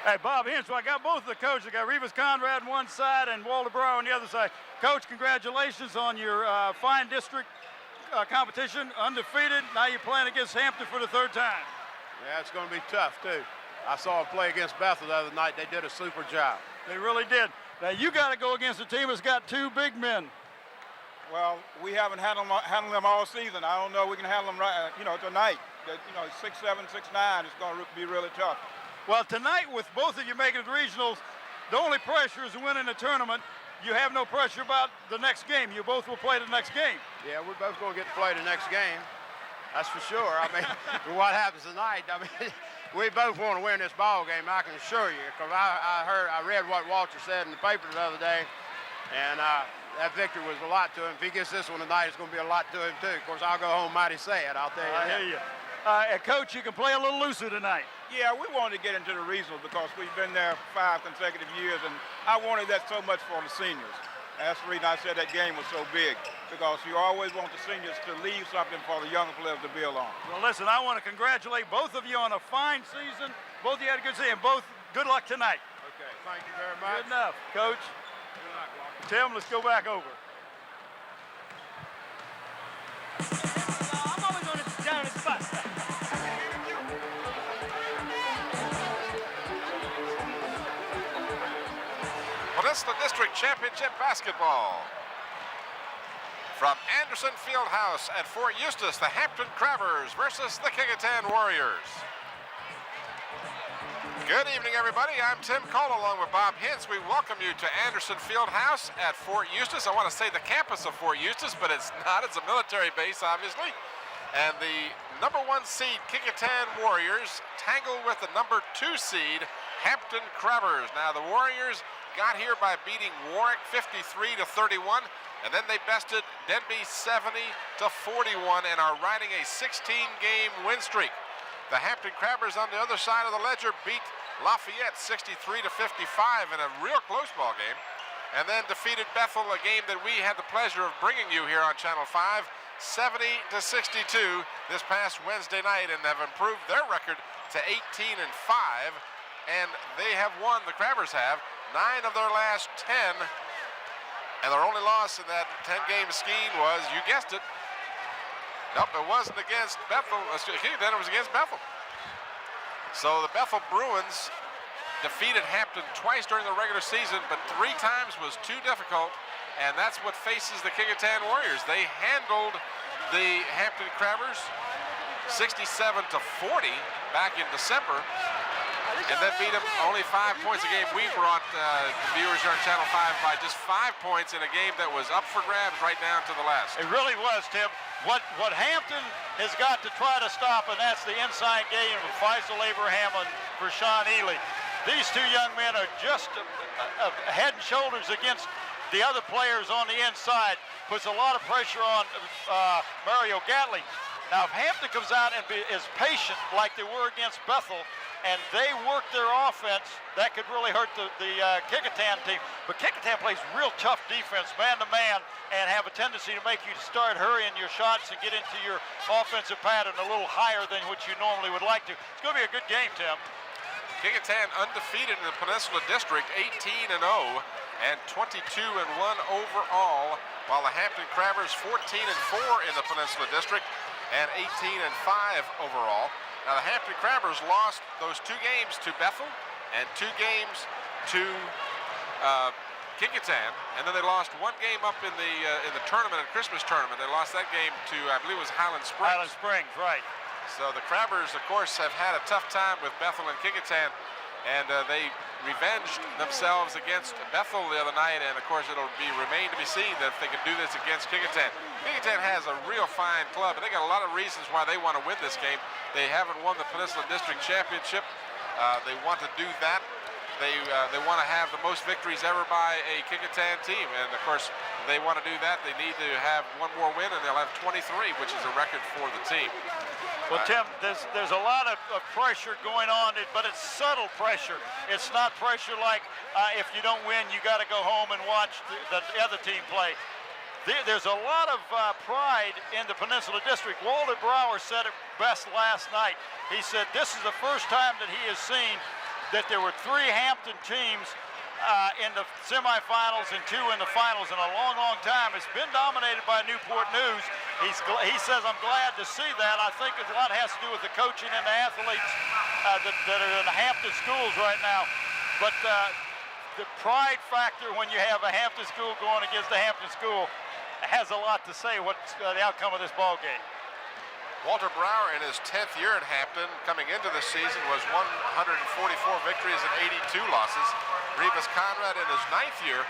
Hey, Bob Henshaw, I got both of the coaches. I got Revis Conrad on one side and Walter Brower on the other side. Coach, congratulations on your fine district competition, undefeated. Now you're playing against Hampton for the third time. Yeah, it's going to be tough, too. I saw them play against Bethel the other night. They did a super job. They really did. Now you got to go against a team that's got two big men. Well, we haven't handled them all season. I don't know we can handle them right, tonight. 6'7", 6'9", it's going to be really tough. Well, tonight with both of you making the regionals, the only pressure is winning the tournament. You have no pressure about the next game. You both will play the next game. Yeah, we're both going to get to play the next game. That's for sure. I mean, what happens tonight, I mean, we both want to win this ball game, I can assure you, because I read what Walter said in the paper the other day, and that victory was a lot to him. If he gets this one tonight, it's going to be a lot to him, too. Of course, I'll go home mighty sad, I'll tell you that. I hear you. Coach, you can play a little looser tonight. Yeah, we wanted to get into the regionals because we've been there 5 consecutive years, and I wanted that so much for the seniors. And that's the reason I said that game was so big, because you always want the seniors to leave something for the younger players to build on. Well, listen, I want to congratulate both of you on a fine season. Both of you had a good season. Both, good luck tonight. Okay, thank you very much. Good enough, Coach. Good luck, Walker. Tim, let's go back over. I'm always on it down in the spot. Peninsula District Championship Basketball. From Anderson Fieldhouse at Fort Eustis, the Hampton Crabbers versus the Kecoughtan Warriors. Good evening, everybody. I'm Tim Cole along with Bob Hintz. We welcome you to Anderson Fieldhouse at Fort Eustis. I want to say the campus of Fort Eustis, but it's not. It's a military base, obviously. And the number 1 seed Kecoughtan Warriors tangled with the number 2 seed Hampton Crabbers. Now the Warriors got here by beating Warwick 53-31, and then they bested Denby 70-41 and are riding a 16-game win streak. The Hampton Crabbers on the other side of the ledger beat Lafayette 63-55 in a real close ball game, and then defeated Bethel, a game that we had the pleasure of bringing you here on Channel 5, 70-62 this past Wednesday night, and have improved their record to 18-5, and they have won, the Crabbers have, 9 of their last 10, and their only loss in that 10-game scheme was, you guessed it, nope, it wasn't against Bethel. Then it was against Bethel. So the Bethel Bruins defeated Hampton twice during the regular season, but 3 times was too difficult, and that's what faces the Kecoughtan Warriors. They handled the Hampton Crabbers 67-40 back in December, and then beat them only 5 points a game. We brought viewers here on Channel 5 by just 5 points in a game that was up for grabs right down to the last. It really was, Tim. What Hampton has got to try to stop, and that's the inside game of Faisal Abraham and Rashawn Ely. These 2 young men are just head and shoulders against the other players on the inside. Puts a lot of pressure on Mario Gatling. Now, if Hampton comes out and is patient like they were against Bethel, and they work their offense, that could really hurt the Kecoughtan team. But Kecoughtan plays real tough defense, man-to-man, and have a tendency to make you start hurrying your shots and get into your offensive pattern a little higher than what you normally would like to. It's going to be a good game, Tim. Kecoughtan undefeated in the Peninsula District, 18-0 and 22-1 overall, while the Hampton Crabbers 14-4 in the Peninsula District and 18-5 overall. Now the Hampton Crabbers lost those 2 games to Bethel and 2 games to Kecoughtan, and then they lost 1 game up in the tournament, the Christmas tournament. They lost that game to, I believe it was Highland Springs. Highland Springs, right. So the Crabbers, of course, have had a tough time with Bethel and Kecoughtan, and they revenged themselves against Bethel the other night, and of course it'll remain to be seen that if they can do this against Kecoughtan. Kecoughtan has a real fine club, and they got a lot of reasons why they want to win this game. They haven't won the Peninsula District Championship. They want to do that. They want to have the most victories ever by a Kecoughtan team, and of course they want to do that. They need to have 1 more win, and they'll have 23, which is a record for the team. Well, Tim, there's a lot of pressure going on, but it's subtle pressure. It's not pressure like if you don't win, you got to go home and watch the other team play. There's a lot of pride in the Peninsula District. Walter Brower said it best last night. He said this is the first time that he has seen that there were 3 Hampton teams in the semifinals and 2 in the finals in a long, long time. It's been dominated by Newport News. He says, I'm glad to see that. I think a lot has to do with the coaching and the athletes that are in the Hampton schools right now. But the pride factor when you have a Hampton school going against a Hampton school has a lot to say what's the outcome of this ball game. Walter Brower in his 10th year at Hampton coming into the season was 144 victories and 82 losses. Revis Conrad in his 9th year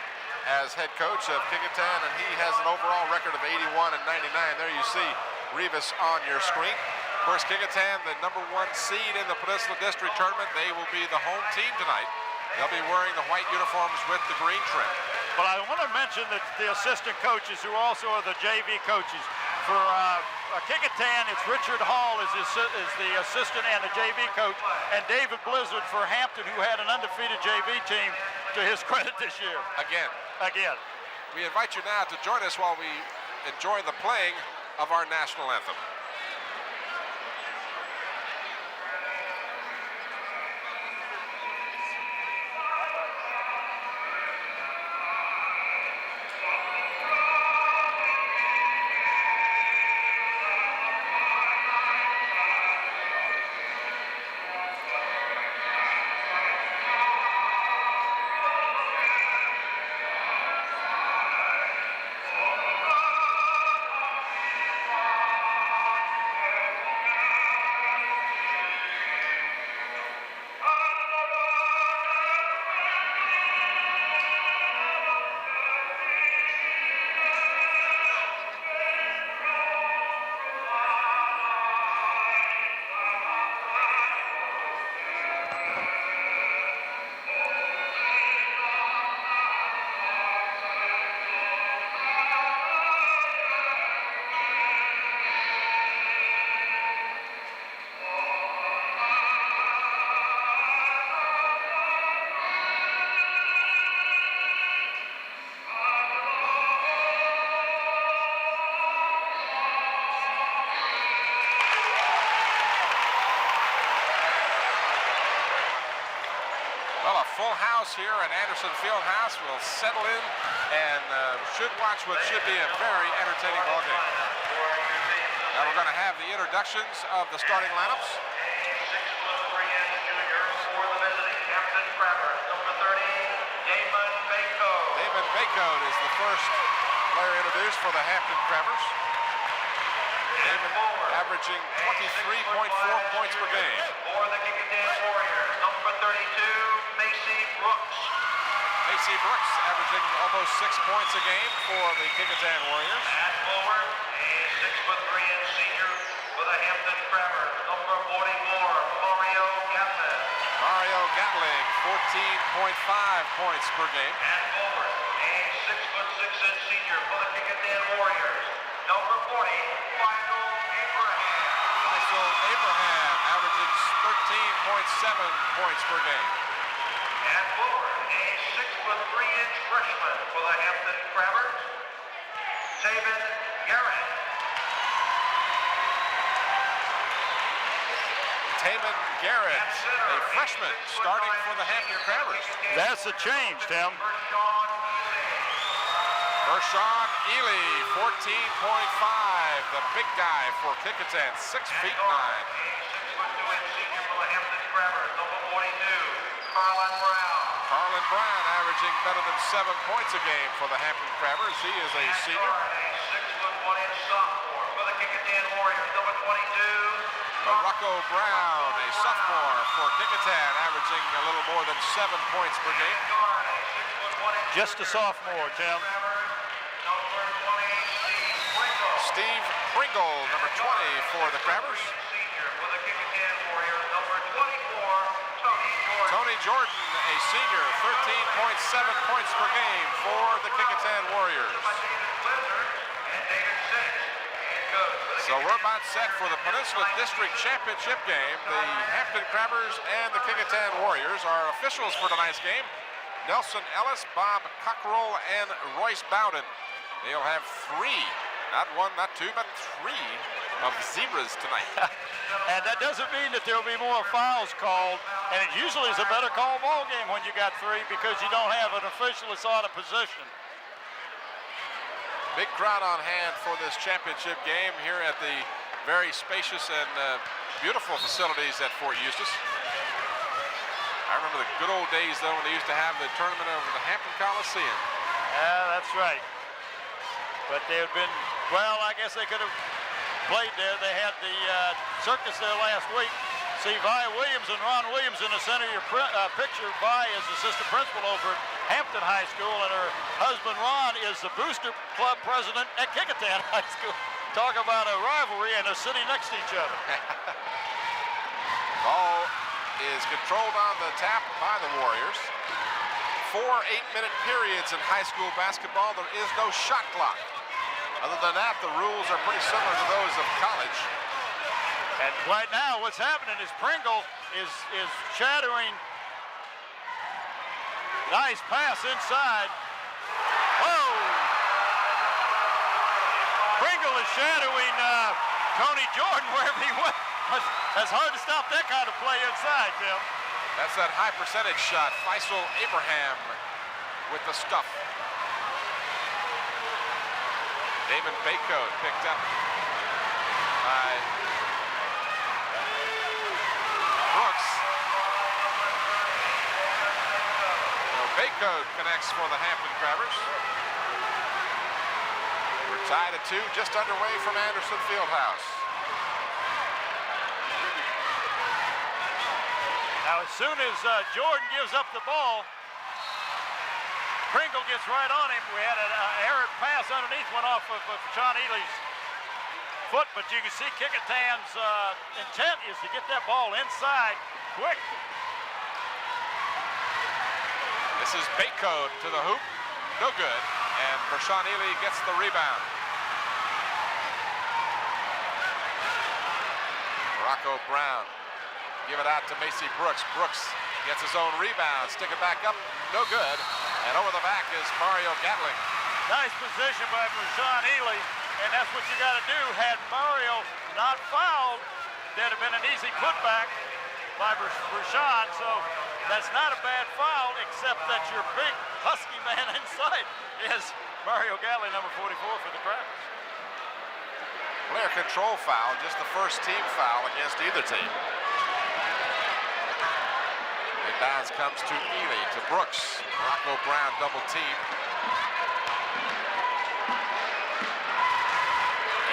as head coach of Kecoughtan, and he has an overall record of 81 and 99. There you see Revis on your screen. Of course, Kecoughtan, the #1 seed in the Peninsula District Tournament, they will be the home team tonight. They'll be wearing the white uniforms with the green trim. But I want to mention that the assistant coaches, who also are the JV coaches, for Kecoughtan, it's Richard Hall is the assistant and the JV coach, and David Blizzard for Hampton, who had an undefeated JV team, to his credit this year. Again. We invite you now to join us while we enjoy the playing of our national anthem. Full house here at Anderson Fieldhouse. We'll settle in and should watch what should be a very entertaining ball game. Now we're going to have the introductions of the starting lineups. 6'3" junior for the visiting Hampton Crabbers, number 30, Damon Baycoat. Damon Baycoat is the first player introduced for the Hampton Crabbers. Damon averaging 23.4 points per game. For the Kecoughtan Warriors, number 32, Macy Brooks. Macy Brooks averaging almost 6 points a game for the Kecoughtan Warriors. At forward, a 6'3" senior for the Hampton Crabbers, number 44, Mario Gatling. Mario Gatling, 14.5 points per game. At forward, a 6'6" senior for the Kecoughtan Warriors, number 40, Faisal Abraham. Faisal Abraham averaging 13.7 points per game. And forward, a 6'3" freshman for the Hampton Crabbers, Taven Garrett. Taven Garrett, a freshman, starting for the Hampton Crabbers. That's a change, Tim. Vershawn Ely, 14.5, the big guy for Kecoughtan, 6'9". 6'2" senior for the Hampton Crabbers, number 42, Carlin Brown. Carlin Brown averaging better than 7 points a game for the Hampton Crabbers. He is a senior. A 6'1" sophomore for the Kecoughtan Warriors, number 22. Morocco Brown, a sophomore for Kecoughtan, averaging a little more than 7 points per game. Just a sophomore, Tim. Steve Pringle, number 20 for the Crabbers. Senior for the Kecoughtan Warriors, number 24, Tony Jordan, a senior, 13.7 points per game for the Kecoughtan Warriors. So we're about set for the Peninsula District Championship game. The Hampton Crabbers and the Kecoughtan Warriors are officials for tonight's game. Nelson Ellis, Bob Cockrell, and Royce Bowden. They'll have 3, not 1, not 2, but 3 of zebras tonight. And that doesn't mean that there will be more fouls called. And it usually is a better call ball game when you got 3 because you don't have an official that's out of position. Big crowd on hand for this championship game here at the very spacious and beautiful facilities at Fort Eustis. I remember the good old days, though, when they used to have the tournament over the Hampton Coliseum. Yeah, that's right. But they had been, well, I guess they could have played there. They had the circus there last week. See Vi Williams and Ron Williams in the center of your picture. Vi is assistant principal over at Hampton High School, and her husband Ron is the booster club president at Kecoughtan High School. Talk about a rivalry, and they're sitting next to each other. Ball is controlled on the tap by the Warriors. 4 8-minute periods in high school basketball. There is no shot clock. Other than that, the rules are pretty similar to those of college. And right now, what's happening is Pringle is shadowing. Nice pass inside. Oh! Pringle is shadowing Tony Jordan wherever he went. That's hard to stop that kind of play inside, Tim. That's that high percentage shot. Faisal Abraham with the stuff. Damon Baycoat picked up by Brooks. So Baycoat connects for the Hampton Crabbers. We're tied at 2, just underway from Anderson Fieldhouse. Now, as soon as Jordan gives up the ball, Pringle gets right on him. We had an errant pass underneath, went off of Sean Ely's foot, but you can see Kecoughtan's intent is to get that ball inside quick. This is Baycoat to the hoop. No good. And Vershawn Ely gets the rebound. Rocco Brown. Give it out to Macy Brooks. Brooks gets his own rebound. Stick it back up. No good. And over the back is Mario Gatling. Nice position by Vershawn Ely, and that's what you got to do. Had Mario not fouled, that'd have been an easy putback by Vershawn. So that's not a bad foul, except that your big husky man inside is Mario Gatling, number 44 for the Crackers. Player control foul, just the first team foul against either team. Inbounds comes to Ely, to Brooks. Rocco Brown double team.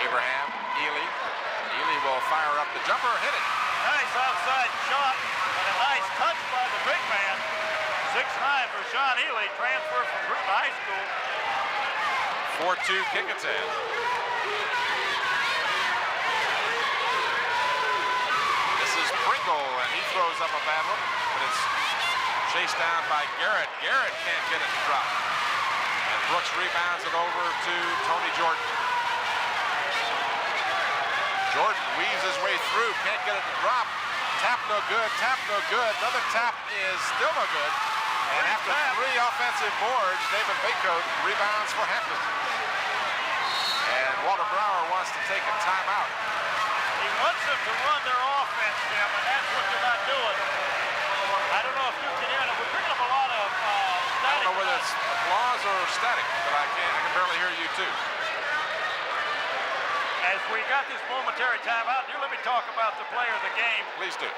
Abraham, Ely. Ely will fire up the jumper, hit it. Nice outside shot, and a nice touch by the big man. 6'9" for Sean Ely, transfer from Bruton High School. 4-2 Kecoughtan. This is Pringle, and he throws up a bad one, but it's chased down by Garrett. Garrett can't get it to drop. And Brooks rebounds it over to Tony Jordan. Jordan weaves his way through, can't get it to drop. Tap no good, tap no good. Another tap is still no good. And after 3 offensive boards, David Baycoat rebounds for Hampton. And Walter Brower wants to take a timeout. He wants them to run their offense, Tim, and that's what they're not doing. I don't know if you can hear it. We're picking up a lot of static. I don't know whether it's applause or static, but I can barely hear you too. As we got this momentary timeout, let me talk about the player of the game. Please do.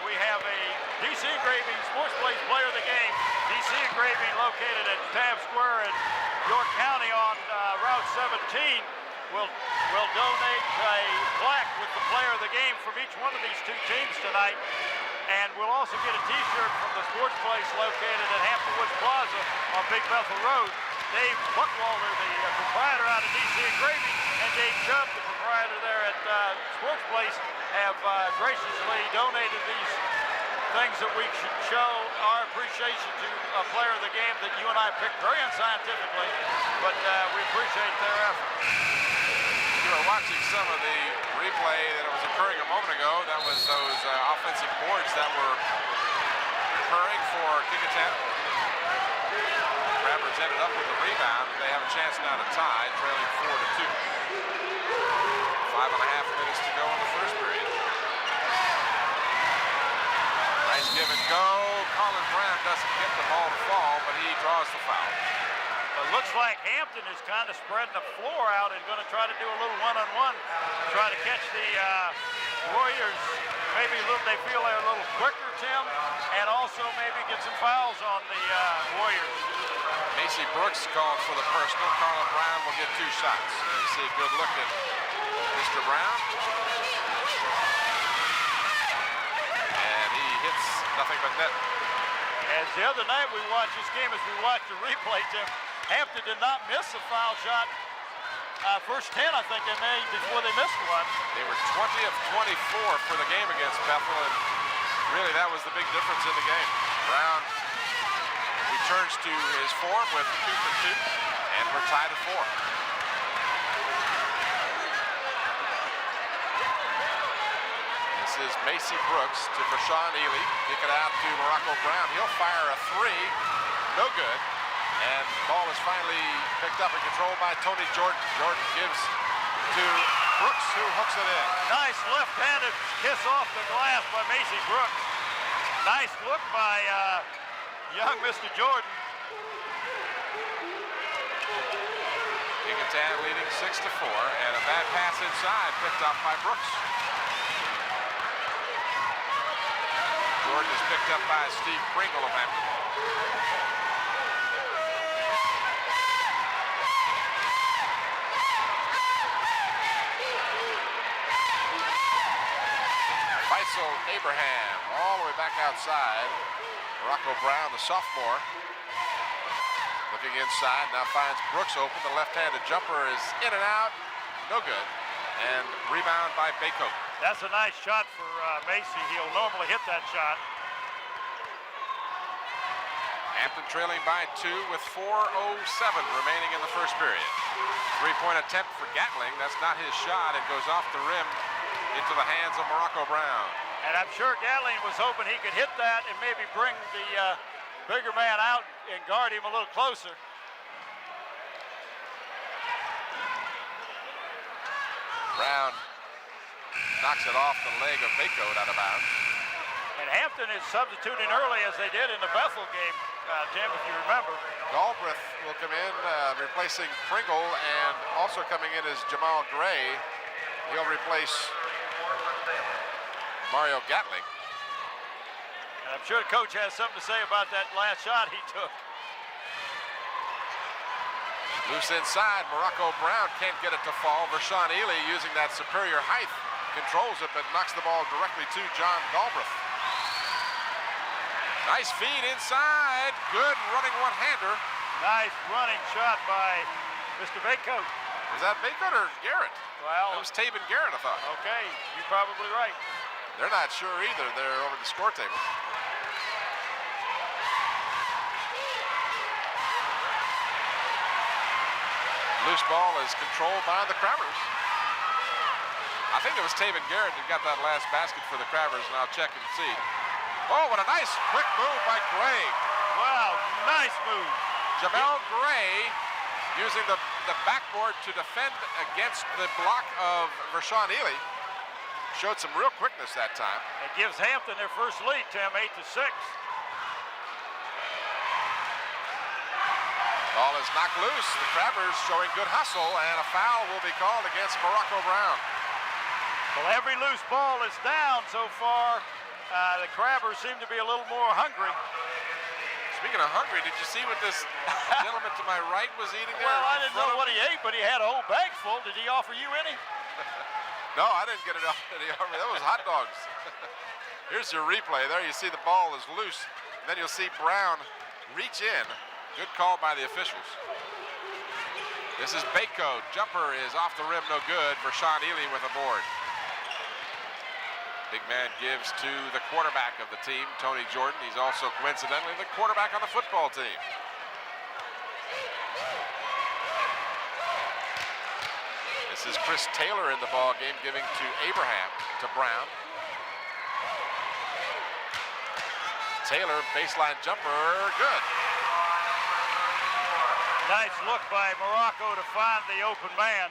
We have a DC Engraving Sports Place player of the game. DC Engraving located at Tabb Square in York County on Route 17 will donate a plaque with the player of the game from each one of these 2 teams tonight. And we'll also get a t-shirt from the sports place located at Hampton Woods Plaza on Big Bethel Road. Dave Buckwalter, the proprietor out of DC Engraving, and Dave Chubb, the proprietor there at Sports Place, have graciously donated these things that we should show our appreciation to a player of the game that you and I picked very unscientifically, but we appreciate their effort. You were watching some of the replay that was occurring a moment ago. That was those offensive boards that were occurring for Kecoughtan. Crabbers ended up with a rebound. They have a chance now to tie, trailing 4-2. 5.5 minutes to go in the first period. Nice give and go. Colin Brown doesn't get the ball to fall, but he draws the foul. It looks like Hampton is kind of spreading the floor out and going to try to do a little one-on-one, try to catch the Warriors. Maybe they feel they're a little quicker, Tim, and also maybe get some fouls on the Warriors. Macy Brooks called for the personal. Colin Brown will get 2 shots. You see a good look at Mr. Brown. And he hits nothing but net. As the other night we watched this game, as we watched the replay, Tim, Hampton did not miss a foul shot. First 10, I think they made before they missed one. They were 20 of 24 for the game against Bethel, and really that was the big difference in the game. Brown returns to his form with 2 for 2, and we're tied at 4. This is Macy Brooks to Vershawn Ely. Kick it out to Morocco Brown. He'll fire a 3. No good. And the ball is finally picked up and controlled by Tony Jordan. Jordan gives to Brooks, who hooks it in. Nice left-handed kiss off the glass by Macy Brooks. Nice look by young Mr. Jordan. Kecoughtan leading 6-4, and a bad pass inside picked up by Brooks. Jordan is picked up by Steve Pringle of Hampton. Faisal Abraham all the way back outside. Morocco Brown, the sophomore, looking inside, now finds Brooks open. The left-handed jumper is in and out, no good. And rebound by Bacon. That's a nice shot for Macy. He'll normally hit that shot. Hampton trailing by 2 with 4:07 remaining in the first period. 3-point attempt for Gatling. That's not his shot. It goes off the rim into the hands of Morocco Brown. And I'm sure Gatling was hoping he could hit that and maybe bring the bigger man out and guard him a little closer. Brown knocks it off the leg of Bacon out of bounds. And Hampton is substituting early as they did in the Bethel game, Tim, if you remember. Galbraith will come in, replacing Pringle, and also coming in is Jamal Gray. He'll replace Mario Gatling. And I'm sure the coach has something to say about that last shot he took. Loose inside, Morocco Brown can't get it to fall. Vershawn Ely, using that superior height, controls it, but knocks the ball directly to John Galbraith. Nice feed inside, good running one-hander. Nice running shot by Mr. Bacon. Was that Bacon or Garrett? Well, it was Taven Garrett, I thought. Okay, you're probably right. They're not sure either. They're over the score table. Loose ball is controlled by the Crabbers. I think it was Taven Garrett that got that last basket for the Crabbers, and I'll check and see. Oh, what a nice quick move by Gray. Wow, nice move. Jamel Gray using the backboard to defend against the block of Vershawn Ely. Showed some real quickness that time. It gives Hampton their first lead, Tim, 8-6. Ball is knocked loose. The Crabbers showing good hustle, and a foul will be called against Morocco Brown. Well, every loose ball is down so far. The Crabbers seem to be a little more hungry. Speaking of hungry, did you see what this gentleman to my right was eating there? Well, I didn't know what he ate, but he had a whole bag full. Did he offer you any? No, I didn't get it off. That was hot dogs. Here's your replay. There you see the ball is loose. Then you'll see Brown reach in. Good call by the officials. This is Bacon. Jumper is off the rim, no good. Vershawn Ely with a board. Big man gives to the quarterback of the team, Tony Jordan. He's also coincidentally the quarterback on the football team. This is Chris Taylor in the ball game, giving to Abraham, to Brown. Taylor, baseline jumper, good. Nice look by Morocco to find the open man.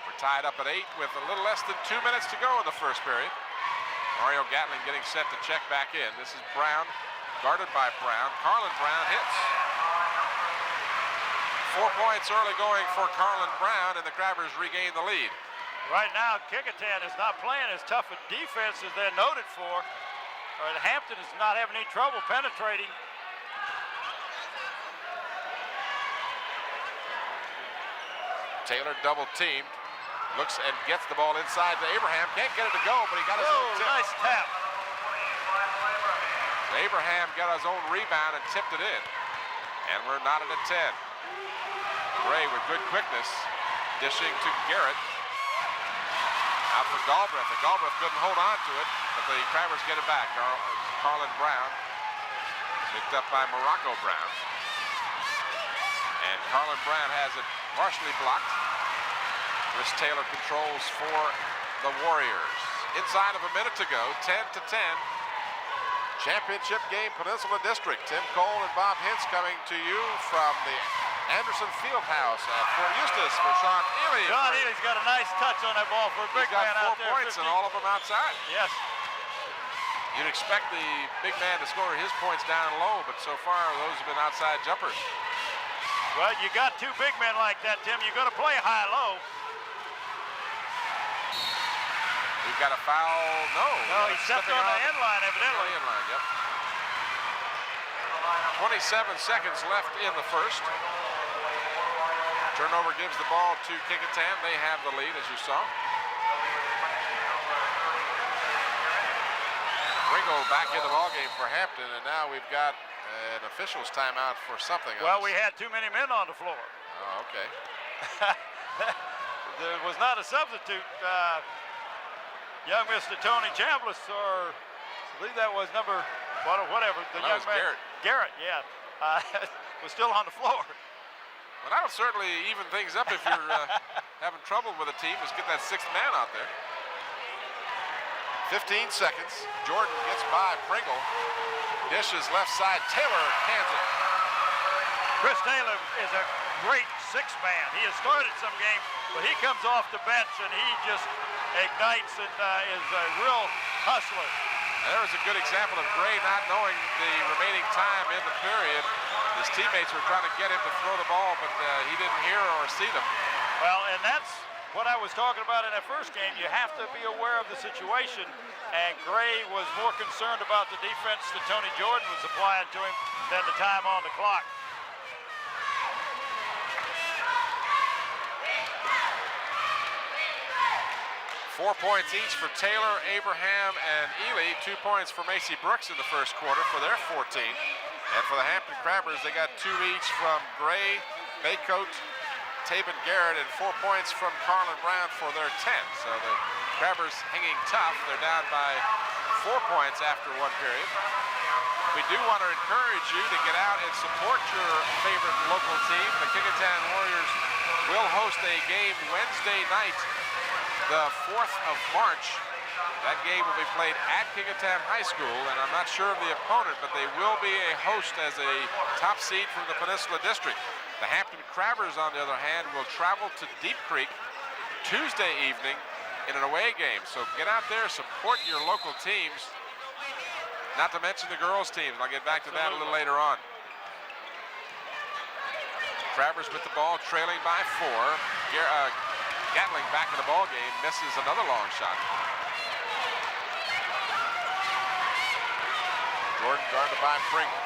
We're tied up at 8 with a little less than 2 minutes to go in the first period. Mario Gatling getting set to check back in. This is Brown, guarded by Brown. Carlin Brown hits. 4 points early going for Carlin Brown, and the Crabbers regain the lead. Right now, Kecoughtan is not playing as tough a defense as they're noted for. Hampton is not having any trouble penetrating. Taylor double teamed. Looks and gets the ball inside to Abraham. Can't get it to go, but he got his own tip. Nice tap. Abraham got his own rebound and tipped it in. And we're knotted at 10. Gray with good quickness. Dishing to Garrett. Out for Galbraith. And Galbraith couldn't hold on to it, but the Crabbers get it back. Carlin Brown. Picked up by Morocco Brown. And Carlin Brown has it partially blocked. Chris Taylor controls for the Warriors. Inside of a minute to go, 10-10. Championship game, Peninsula District. Tim Cole and Bob Hintz coming to you from the Anderson Fieldhouse at Fort Eustis for Sean Ely. Sean Ely's got a nice touch on that ball for a big man out there. He's got 4 points and all of them outside. Yes. You'd expect the big man to score his points down low, but so far those have been outside jumpers. Well, you got 2 big men like that, Tim. You're going to play high-low. We've got a foul. No, he stepped on the end line, evidently. End line, yep. 27 seconds left in the first. Turnover gives the ball to Kecoughtan. They have the lead, as you saw. Ringo back in the ballgame for Hampton, and now we've got an official's timeout for something Well, else. we had too many men on the floor. Oh, okay. There was not a substitute. Young Mr. Tony Chambliss, or I believe that was number whatever. The young man. Garrett. Garrett, yeah, was still on the floor. Well, that'll certainly even things up if you're having trouble with a team. Is get that 6th man out there. 15 seconds. Jordan gets by Pringle. Dishes left side. Taylor cans it. Chris Taylor is a great 6th man. He has started some games, but he comes off the bench and he just ignites and is a real hustler. And there was a good example of Gray not knowing the remaining time in the period. His teammates were trying to get him to throw the ball, but he didn't hear or see them. Well, and that's what I was talking about in that first game. You have to be aware of the situation, and Gray was more concerned about the defense that Tony Jordan was applying to him than the time on the clock. Four points each for Taylor, Abraham, and Ely. 2 points for Macy Brooks in the first quarter for their 14. And for the Hampton Crabbers, they got 2 each from Gray, Baycoat, Tabin Garrett, and 4 points from Carlin Brown for their 10. So the Crabbers hanging tough. They're down by 4 points after 1 period. We do want to encourage you to get out and support your favorite local team. The Kecoughtan Warriors will host a game Wednesday night, the 4th of March. That game will be played at Kecoughtan High School, and I'm not sure of the opponent, but they will be a host as a top seed from the Peninsula District. The Hampton Crabbers, on the other hand, will travel to Deep Creek Tuesday evening in an away game. So get out there, support your local teams, not to mention the girls' teams. I'll get back to that a little later on. Crabbers with the ball, trailing by 4. Gatling back in the ball game, misses another long shot. Jordan guarded by Pringle.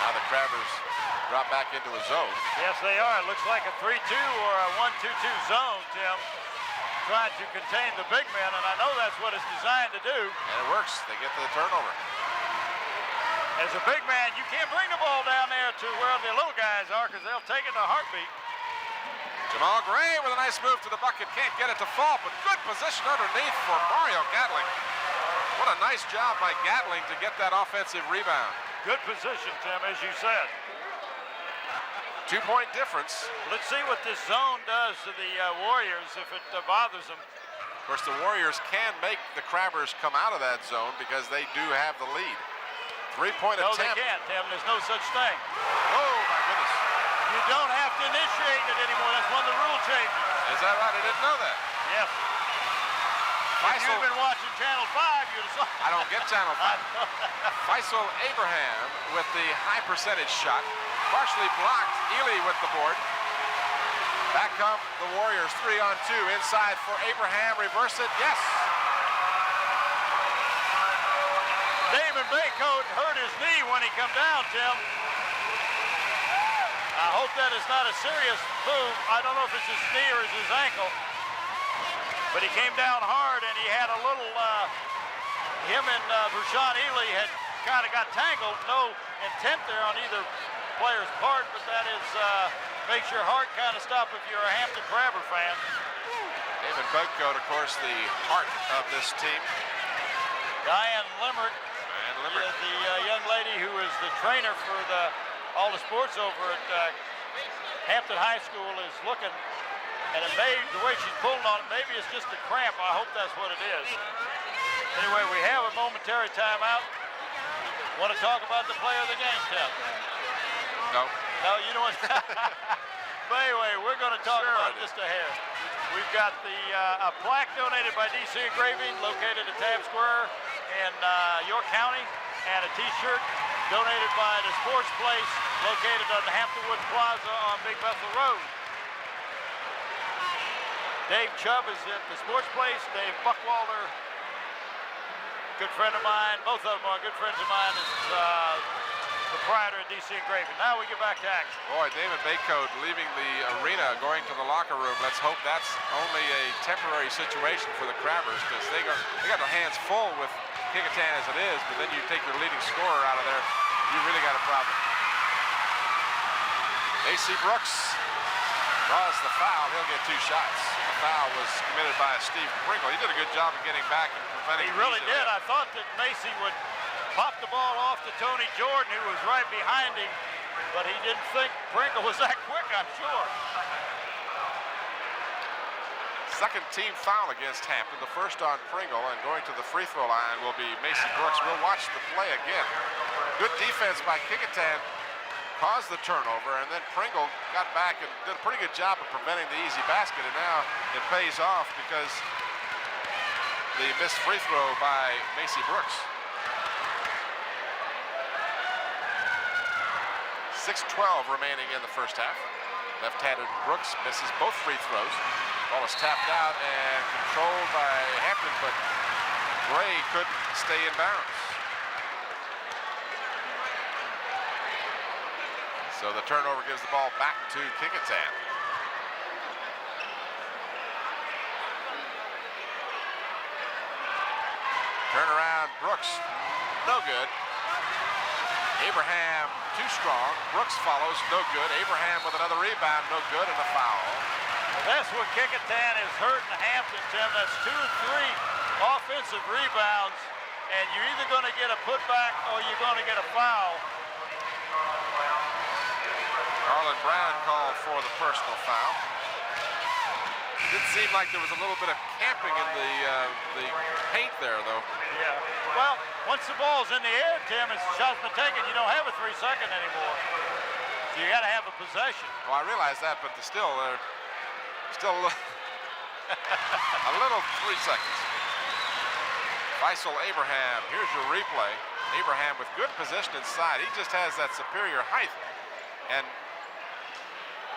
Now the Crabbers drop back into a zone. Yes, they are. It looks like a 3-2 or a 1-2-2 zone, Tim. Trying to contain the big men, and I know that's what it's designed to do. And it works. They get the turnover. As a big man, you can't bring the ball down there to where the little guys are because they'll take it in a heartbeat. Jamal Gray with a nice move to the bucket. Can't get it to fall, but good position underneath for Mario Gatling. What a nice job by Gatling to get that offensive rebound. Good position, Tim, as you said. 2-point difference. Let's see what this zone does to the Warriors if it bothers them. Of course, the Warriors can make the Crabbers come out of that zone because they do have the lead. 3-point No, attempt. they can't, Tim. There's no such thing. Oh, my goodness. You You don't have to initiate it anymore. That's one of the rule changes. Is that right? I didn't know that. Yes. If Faisal, you've been watching Channel 5, you'd have saw. I don't get Channel 5. Faisal Abraham with the high percentage shot. Partially blocked. Ely with the board. Back come the Warriors, 3-on-2. Inside for Abraham. Reverse it. Yes. Damon Baycoat hurt his knee when he come down, Tim. I hope that is not a serious move. I don't know if it's his knee or it's his ankle. But he came down hard and he had a little, him and Vershawn Ely had kind of got tangled. No intent there on either player's part, but that is, makes your heart kind of stop if you're a Hampton Crabber fan. Damon Baycoat, of course, the heart of this team. Diane Limerick. The young lady who is the trainer for all the sports over at Hampton High School is looking, and it may, the way she's pulling on it, maybe it's just a cramp. I hope that's what it is. Anyway, we have a momentary timeout. Want to talk about the player of the game, Tim? No. No, you know what? But anyway, we're going to talk about just a hair. We've got a plaque donated by DC Engraving, located at Tabb Square in York County, and a T-shirt donated by the Sports Place, located on the Hampton Woods Plaza on Big Bethel Road. Dave Chubb is at the Sports Place. Dave Buckwalter, good friend of mine. Both of them are good friends of mine. Is proprietor of DC Engraving. Now we get back to action. Boy, David Baycoat leaving the arena, going to the locker room. Let's hope that's only a temporary situation for the Crabbers, because they got their hands full with Kecoughtan as it is, but then you take your leading scorer out of there, you really got a problem. Macy Brooks draws the foul. He'll get 2 shots. The foul was committed by Steve Pringle. He did a good job of getting back and preventing. He really did. I thought that Macy would pop the ball off to Tony Jordan, who was right behind him, but he didn't think Pringle was that quick, I'm sure. Second team foul against Hampton, the first on Pringle, and going to the free throw line will be Macy Brooks. We'll watch the play again. Good defense by Kecoughtan, caused the turnover, and then Pringle got back and did a pretty good job of preventing the easy basket, and now it pays off because the missed free throw by Macy Brooks. 6:12 remaining in the first half. Left-handed Brooks misses both free throws. Ball is tapped out and controlled by Hampton, but Gray couldn't stay in bounds. So the turnover gives the ball back to Kecoughtan. Turnaround, Brooks, no good. Abraham, too strong. Brooks follows, no good. Abraham with another rebound, no good, and a foul. Well, that's what Kecoughtan is hurting Hampton, Tim. That's 2 or 3 offensive rebounds, and you're either going to get a putback or you're going to get a foul. Carlin Brown called for the personal foul. Did seem like there was a little bit of camping in the paint there, though. Yeah. Well, once the ball's in the air, Tim, it's shot's been taken. You don't have a 3-second anymore. So you got to have a possession. Well, I realize that, but still a little 3 seconds. Faisal Abraham, here's your replay. Abraham with good position inside. He just has that superior height. And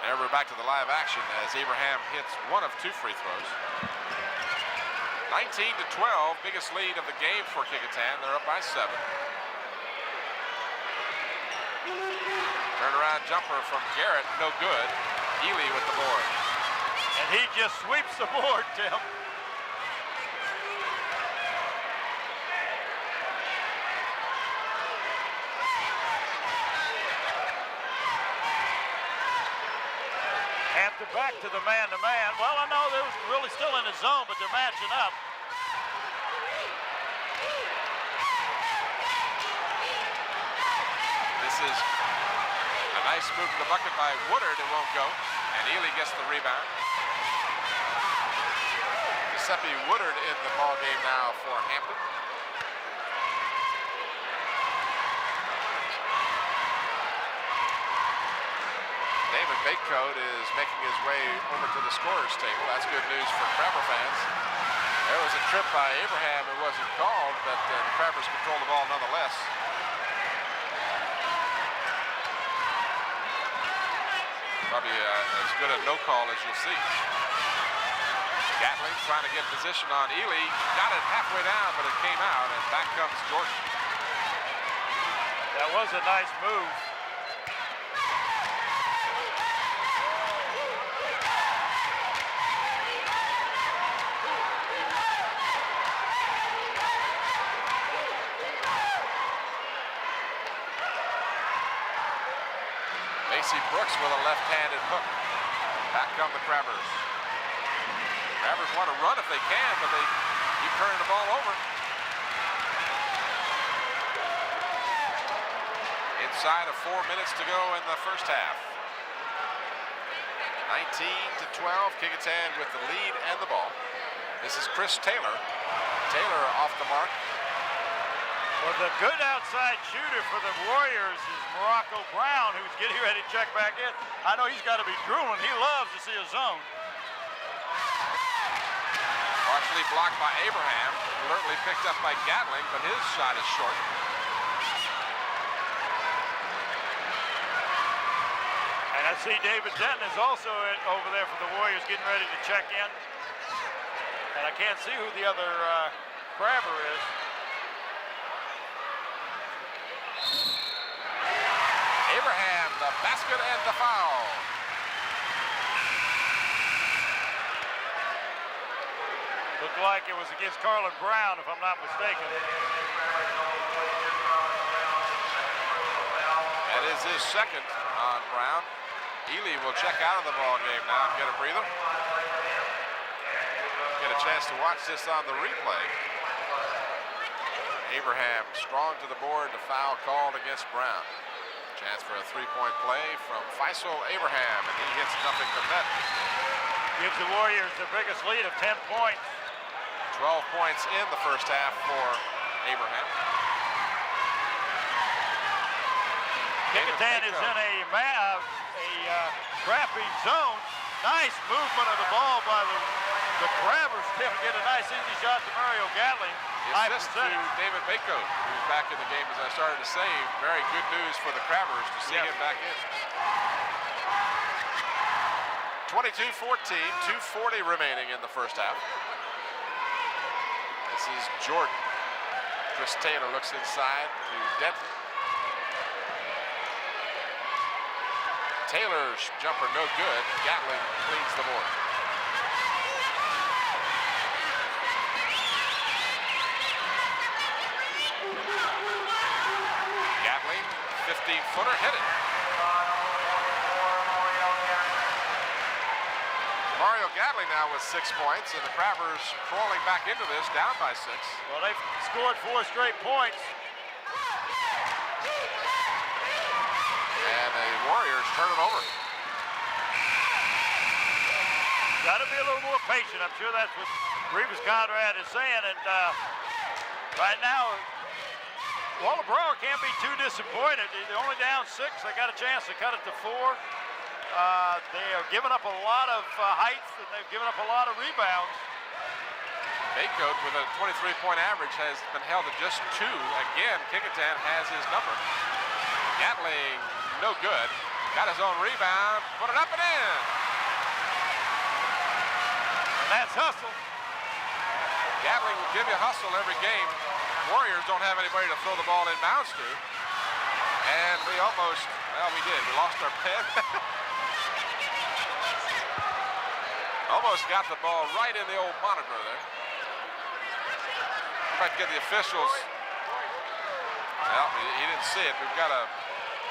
there we're back to the live action as Abraham hits 1 of 2 free throws. 19-12, biggest lead of the game for Kecoughtan. They're up by 7. Turnaround jumper from Garrett, no good. Ely with the board. And he just sweeps the board, Tim. Hampton back to the man-to-man. Well, I know they was really still in the zone, but they're matching up. This is a nice move to the bucket by Woodard. It won't go. And Ely gets the rebound. Giuseppe Woodard in the ball game now for Hampton. David Bakecoat is making his way over to the scorer's table. That's good news for Crabber fans. There was a trip by Abraham. It wasn't called, but the Crabbers control the ball nonetheless. Probably as good a no call as you'll see. Gatling trying to get position on Ely. Got it halfway down, but it came out, and back comes Jordan. That was a nice move. Macy Brooks with a left-handed hook. Back come the Crabbers. Crabbers want to run if they can, but they keep turning the ball over. Inside of 4 minutes to go in the first half. 19-12, Kecoughtan with the lead and the ball. This is Chris Taylor. Taylor off the mark. Well, the good outside shooter for the Warriors is Morocco Brown, who's getting ready to check back in. I know he's got to be drooling. He loves to see a zone. Partially blocked by Abraham. Alertly picked up by Gatling, but his shot is short. And I see David Denton is also over there for the Warriors getting ready to check in. And I can't see who the other Crabber is. Abraham, the basket and the foul. Looked like it was against Carlin Brown, if I'm not mistaken. That is his second on Brown. Ely will check out of the ball game now and get a breather. Get a chance to watch this on the replay. Abraham strong to the board, the foul called against Brown. Chance for a three-point play from Faisal Abraham, and he hits nothing but net. Gives the Warriors their biggest lead of 10 points. 12 points in the first half for Abraham. Kecoughtan is in a crappy zone. Nice movement of the ball by the Crabbers. They get a nice easy shot to Mario Gatling. The assist to David Bakecoat, who's back in the game, as I started to say. Very good news for the Crabbers to see him back in. 22-14, 2:40 remaining in the first half. This is Jordan. Chris Taylor looks inside to Denton. Taylor's jumper no good. Gatling cleans the board. Gatling, 15-footer, hit it. Mario Gatling now with 6 points, and the Crabbers crawling back into this, down by 6. Well, they've scored 4 straight points. And the Warriors turn it over. Got to be a little more patient. I'm sure that's what Revis Conrad is saying. And right now, Wallabro can't be too disappointed. They're only down 6. They got a chance to cut it to 4. They are giving up a lot of height, and they've given up a lot of rebounds. Bakecoat with a 23-point average has been held to just 2. Again, Kecoughtan has his number. Gatling, no good. Got his own rebound, put it up and in. And that's hustle. Gatling will give you hustle every game. Warriors don't have anybody to throw the ball in bounds to. And we almost, well, we did. We lost our pen. Almost got the ball right in the old monitor there. We might get the officials. Well, he didn't see it. We've got a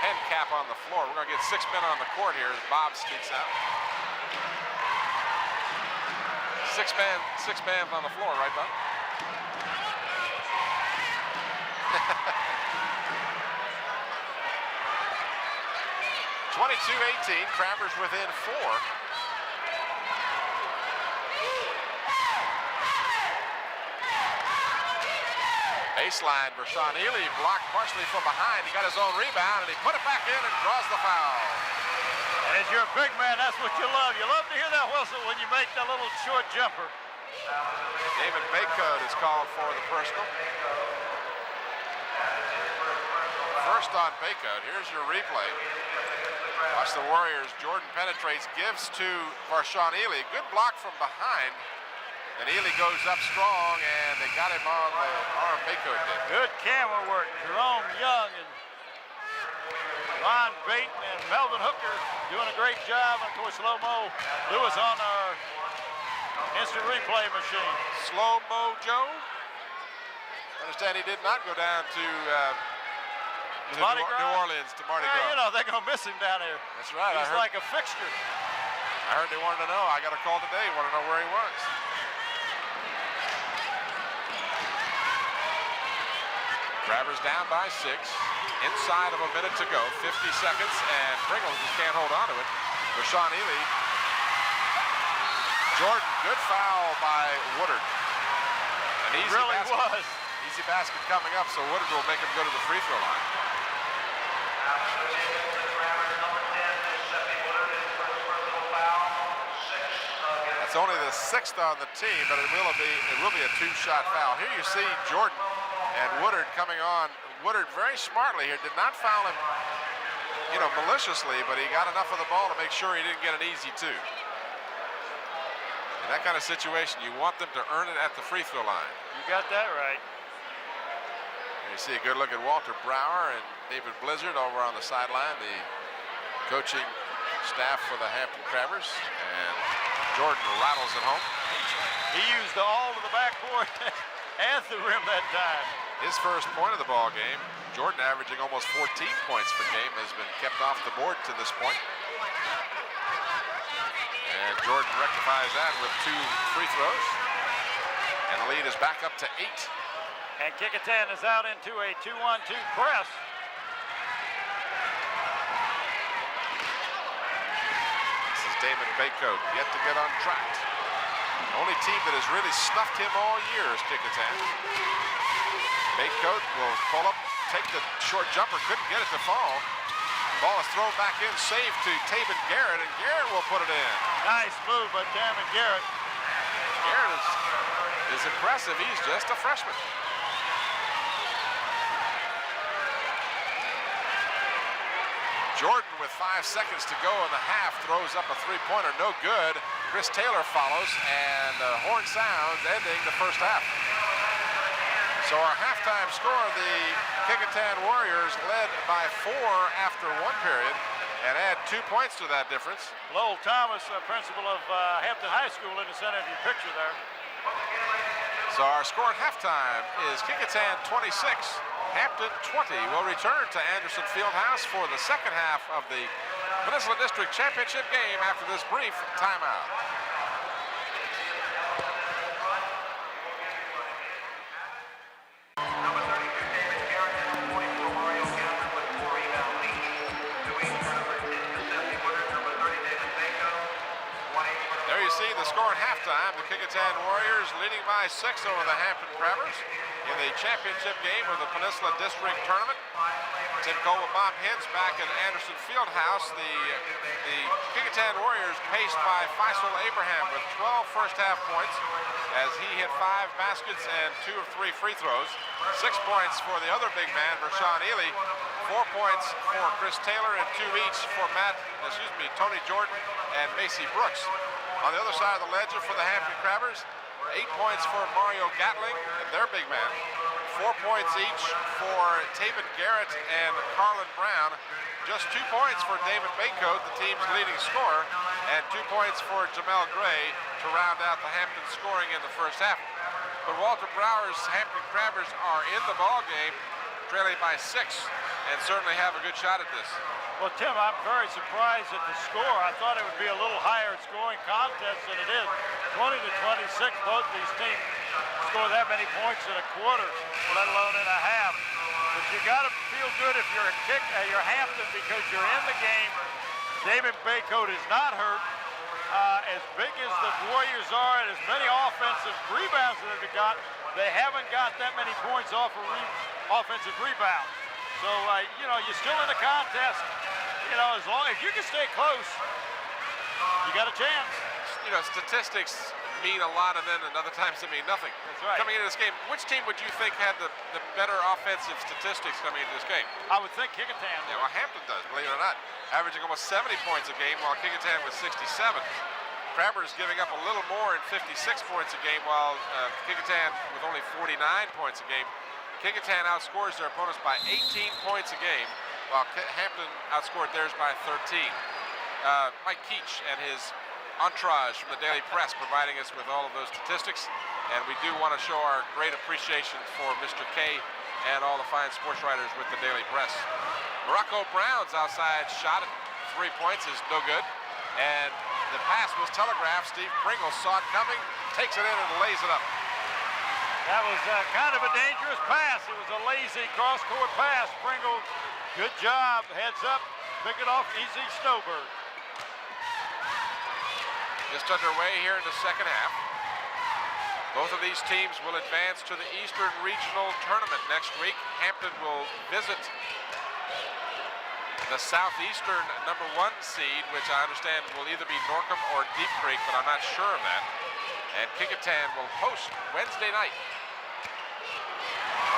pen cap on the floor. We're going to get 6 men on the court here as Bob sneaks out. 6 men on the floor, right, Bob? 22-18, Crabbers within 4. Baseline, Rashawn Ely blocked partially from behind. He got his own rebound, and he put it back in and draws the foul. And as you're a big man, that's what you love. You love to hear that whistle when you make that little short jumper. David Baycoat is called for the personal. First on Baycoat. Here's your replay. Watch the Warriors. Jordan penetrates, gives to Varshawn Ely. Good block from behind. And Ely goes up strong, and they got him on the arm. Baycoat did. Good camera work. Jerome Young and Ron Baton and Melvin Hooker doing a great job. And of course, Slow-Mo Lewis on our instant replay machine. Slow-Mo Joe. Understand he did not go down to Mardi Gras? New Orleans to Mardi Gras. You know, they're going to miss him down there. That's right. He's like a fixture. I heard they wanted to know. I got a call today. Want to know where he was. Travers down by 6. Inside of a minute to go. 50 seconds. And Pringles just can't hold on to it. Varshawn Ely. Jordan, good foul by Woodard. An easy really basket. was. Easy basket coming up, so Woodard will make him go to the free throw line. That's only the 6th on the team, but it will be a 2-shot foul. Here you see Jordan and Woodard coming on. Woodard very smartly here, did not foul him, maliciously, but he got enough of the ball to make sure he didn't get an easy 2. In that kind of situation, you want them to earn it at the free throw line. You got that right. You see a good look at Walter Brower and David Blizzard over on the sideline, the coaching staff for the Hampton Crabbers, and Jordan rattles it home. He used all of the backboard and the rim that time. His first point of the ball game, Jordan averaging almost 14 points per game, has been kept off the board to this point. And Jordan rectifies that with 2 free throws. And the lead is back up to 8. And Kecoughtan is out into a 2-1-2 press. This is Damon Baycoat, yet to get on track. The only team that has really snuffed him all year is Kecoughtan. Baycoat will pull up, take the short jumper, couldn't get it to fall. Ball is thrown back in, saved to Taven Garrett, and Garrett will put it in. Nice move by Taven Garrett. Garrett is impressive. He's just a freshman. Jordan with 5 seconds to go in the half throws up a 3-pointer, no good. Chris Taylor follows, and the horn sounds, ending the first half. So our halftime score, the Kecoughtan Warriors led by 4 after 1 period, and add 2 points to that difference. Lowell Thomas, principal of Hampton High School, in the center of your picture there. So our score at halftime is Kecoughtan 26, Hampton 20. We'll return to Anderson Fieldhouse for the second half of the Peninsula District Championship game after this brief timeout. There you see the score at halftime. The Kecoughtan Warriors leading by 6 over the Hampton Crabbers in the championship game of the Peninsula District Tournament. Tim Cole with Bob Hintz back at Anderson Fieldhouse. The Kecoughtan Warriors paced by Faisal Abraham with 12 first half points as he hit 5 baskets and 2 of 3 free throws. 6 points for the other big man, Varshawn Ely. 4 points for Chris Taylor and 2 each for Tony Jordan and Macy Brooks. On the other side of the ledger for the Hampton Crabbers, 8 points for Mario Gatling and their big man. 4 points each for Taven Garrett and Carlin Brown. Just 2 points for David Baycoat, the team's leading scorer, and 2 points for Jamel Gray to round out the Hampton scoring in the first half. But Walter Brower's Hampton Crabbers are in the ball game, trailing by 6, and certainly have a good shot at this. Well, Tim, I'm very surprised at the score. I thought it would be a little higher scoring contest than it is. 20-26, both these teams score that many points in a quarter, let alone in a half. But you got to feel good if you're you're Hampton, because you're in the game. David Baycoat is not hurt. As big as the Warriors are and as many offensive rebounds that they've got, they haven't got that many points off of offensive rebounds. So, you know, you're still in the contest. You know, as long as you can stay close, you got a chance. You know, statistics mean a lot, and then other times they mean nothing. That's right. Coming into this game, which team would you think had the better offensive statistics coming into this game? I would think Kecoughtan. Yeah, well, Hampton does, believe it or not, averaging almost 70 points a game, while Kecoughtan was 67. Crabbert is giving up a little more in 56 points a game, while Kecoughtan with only 49 points a game. Kecoughtan outscores their opponents by 18 points a game, while Hampton outscored theirs by 13. Mike Keach and his entourage from the Daily Press providing us with all of those statistics, and we do want to show our great appreciation for Mr. K and all the fine sports writers with the Daily Press. Morocco Brown's outside shot at 3 points is no good, and the pass was telegraphed. Steve Pringle saw it coming, takes it in and lays it up. That was kind of a dangerous pass. It was a lazy cross-court pass. Pringle, good job, heads up, pick it off, easy Snowbird. Just underway here in the second half. Both of these teams will advance to the Eastern Regional Tournament next week. Hampton will visit the Southeastern #1 seed, which I understand will either be Norcom or Deep Creek, but I'm not sure of that. And Kecoughtan will host Wednesday night.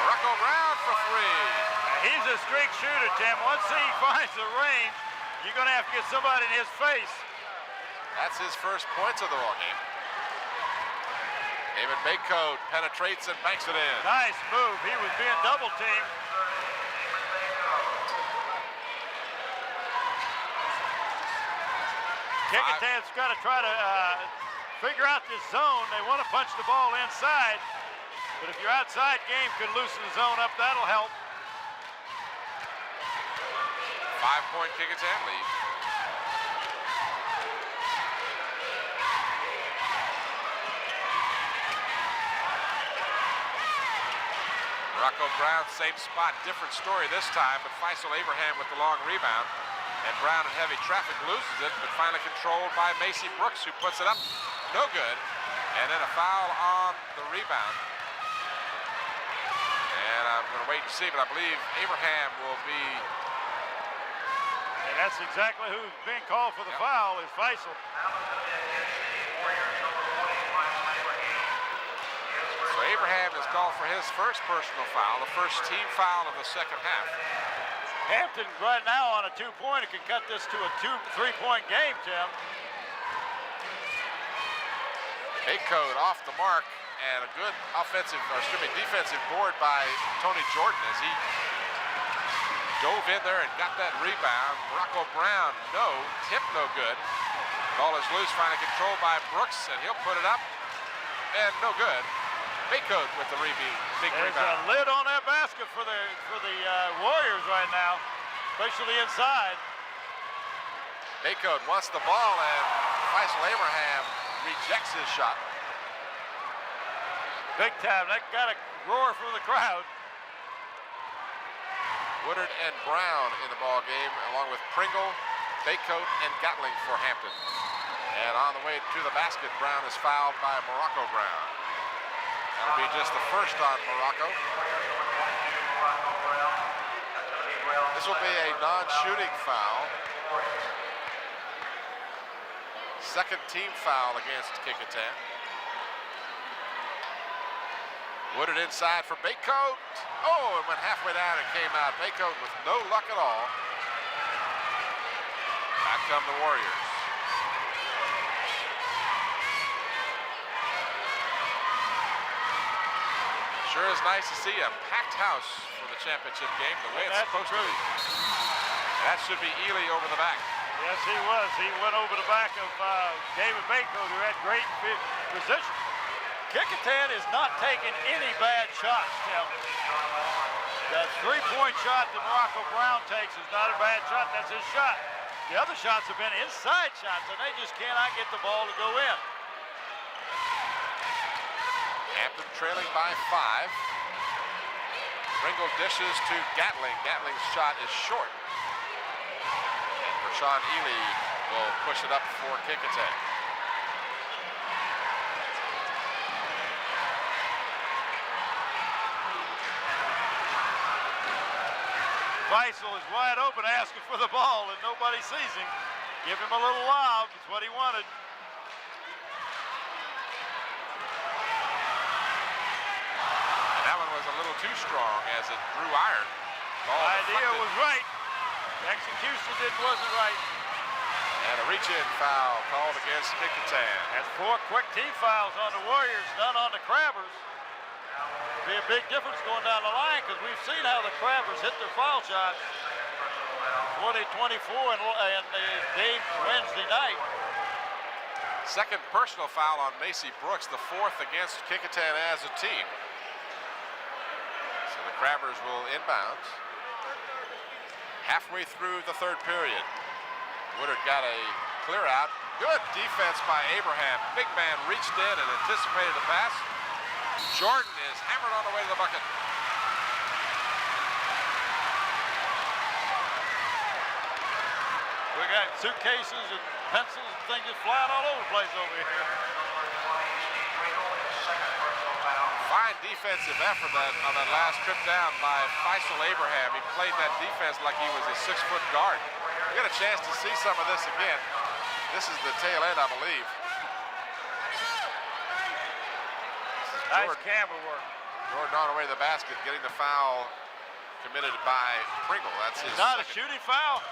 Morocco Brown for 3. He's a streak shooter, Tim. Once he finds the range, you're going to have to get somebody in his face. That's his first points of the ball game. David Baycoat penetrates and banks it in. Nice move. He was being double teamed. Kecoughtan's got to try to figure out this zone. They want to punch the ball inside, but if your outside game could loosen the zone up, that'll help. 5-point Kecoughtan lead. Morocco Brown, same spot, different story this time, but Faisal Abraham with the long rebound. And Brown in heavy traffic loses it, but finally controlled by Macy Brooks, who puts it up. No good. And then a foul on the rebound. And I'm going to wait and see, but I believe Abraham will be... And that's exactly who's being called for the foul is Faisal. So Abraham is called for his first personal foul, the first team foul of the second half. Hampton right now on a 2-pointer can cut this to a 3-point game, Tim. Baycoat off the mark, and a good defensive board by Tony Jordan as he dove in there and got that rebound. Morocco Brown, tip no good. Ball is loose, finally controlled by Brooks, and he'll put it up, and no good. Baycoat with the big There's rebound. a lid on that basket for the Warriors right now, especially inside. Baycoat wants the ball, and Faisal Abraham rejects his shot. Big time. That got a roar from the crowd. Woodard and Brown in the ball game, along with Pringle, Baycoat, and Gatling for Hampton. And on the way to the basket, Brown is fouled by Morocco Brown. That'll be just the first on Morocco. This will be a non-shooting foul. Second team foul against Kecoughtan. Woodard inside for Baycoat. Oh, it went halfway down and came out. Baycoat with no luck at all. Back come the Warriors. Sure is nice to see a packed house for the championship game, the way it's supposed to be. That should be Ely over the back. Yes, he was. He went over the back of David Baycoat, who had great position. Kecoughtan is not taking any bad shots, Tim. The 3-point shot that Morocco Brown takes is not a bad shot. That's his shot. The other shots have been inside shots, and they just cannot get the ball to go in. Hampton trailing by 5. Pringle dishes to Gatling. Gatling's shot is short. And Rashawn Ely will push it up for Kecoughtan. Faisal is wide open asking for the ball and nobody sees him. Give him a little lob. It's what he wanted. And that one was a little too strong as it drew iron. Ball Idea deflected. was right. Execution wasn't right. And a reach-in foul called against Kecoughtan. That's 4 quick team fouls on the Warriors, none on the Crabbers. Be a big difference going down the line because we've seen how the Crabbers hit their foul shots. 20-24 and the game Wednesday night. Second personal foul on Macy Brooks, the 4th against Kecoughtan as a team. So the Crabbers will inbound. Halfway through the third period. Woodard got a clear out. Good defense by Abraham. Big man reached in and anticipated the pass. Jordan is hammered on the way to the bucket. We got suitcases and pencils and things just flying all over the place over here. Fine defensive effort on that last trip down by Faisal Abraham. He played that defense like he was a 6-foot guard. We got a chance to see some of this again. This is the tail end, I believe. Nice camera work. Jordan on the way to the basket, getting the foul committed by Pringle. That's his Not a second. shooting foul.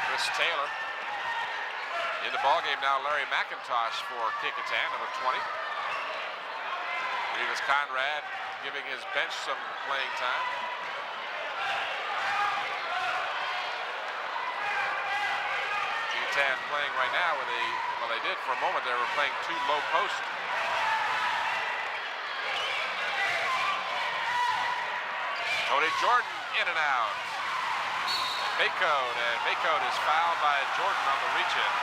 Chris Taylor. In the ballgame now, Larry McIntosh for Kecoughtan, number 20. Revis Conrad giving his bench some playing time. Kecoughtan playing right now with well, they did for a moment. They were playing 2 low post. Cody Jordan in and out. Maycote is fouled by Jordan on the reach-in.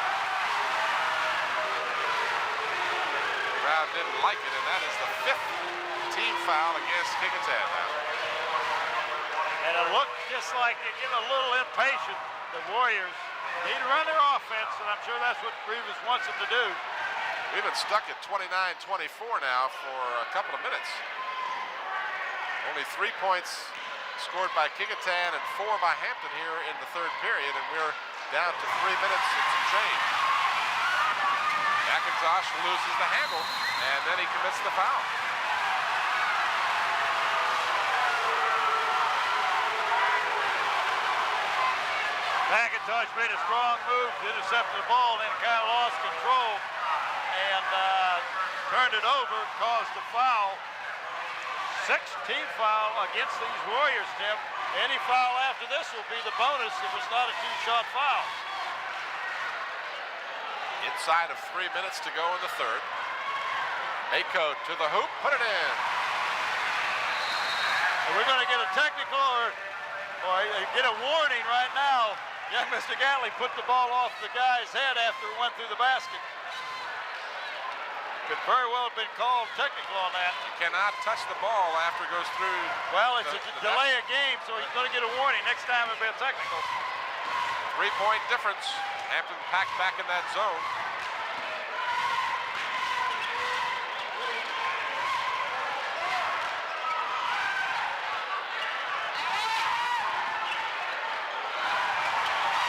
The crowd didn't like it, and that is the 5th team foul against Kecoughtan now. And it looked just like they're getting a little impatient. The Warriors need to run their offense, and I'm sure that's what Revis wants them to do. We've been stuck at 29-24 now for a couple of minutes. Only 3 points scored by Kecoughtan and 4 by Hampton here in the third period, and we're down to 3 minutes and some change. McIntosh loses the handle, and then he commits the foul. McIntosh made a strong move, intercepted the ball, then kind of lost control and turned it over, caused the foul. 6th team foul against these Warriors, Tim. Any foul after this will be the bonus if it's not a 2-shot foul. Inside of 3 minutes to go in the third. Maycote to the hoop, put it in. And we're going to get a technical or get a warning right now. Young Mr. Gatley put the ball off the guy's head after it went through the basket. Could very well have been called technical on that. You cannot touch the ball after it goes through. Well, it's a delay of game, so he's going to get a warning. Next time it'll be a technical. 3-point difference. Hampton packed back in that zone.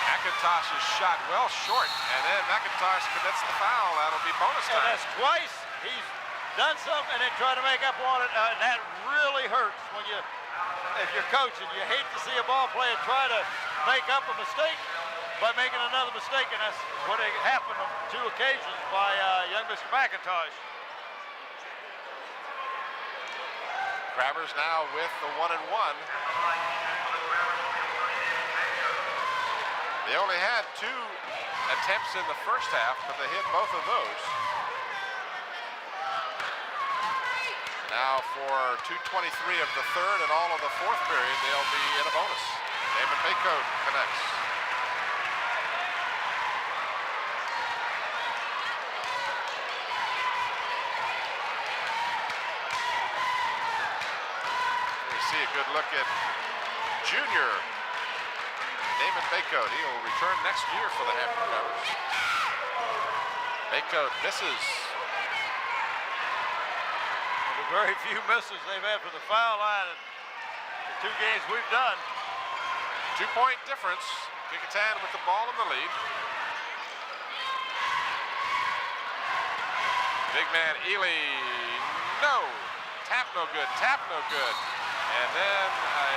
McIntosh's shot well short, and then McIntosh commits the foul. That'll be bonus And time. that's twice he's done something and then try to make up on it, and that really hurts when if you're coaching. You hate to see a ball player try to make up a mistake by making another mistake, and that's what happened on 2 occasions by young Mr. McIntosh. Crabbers now with the 1-and-1. They only had 2 attempts in the first half, but they hit both of those. Now for 2:23 of the third and all of the fourth period, they'll be in a bonus. Damon Maycote connects. You see a good look at junior Damon Maycote. He'll return next year for the Hampton Crabbers. Maycote misses. Very few misses they've had from the foul line in the 2 games we've done. 2-point difference. Kecoughtan with the ball in the lead. Big man Ely, no. Tap no good, tap no good. And then a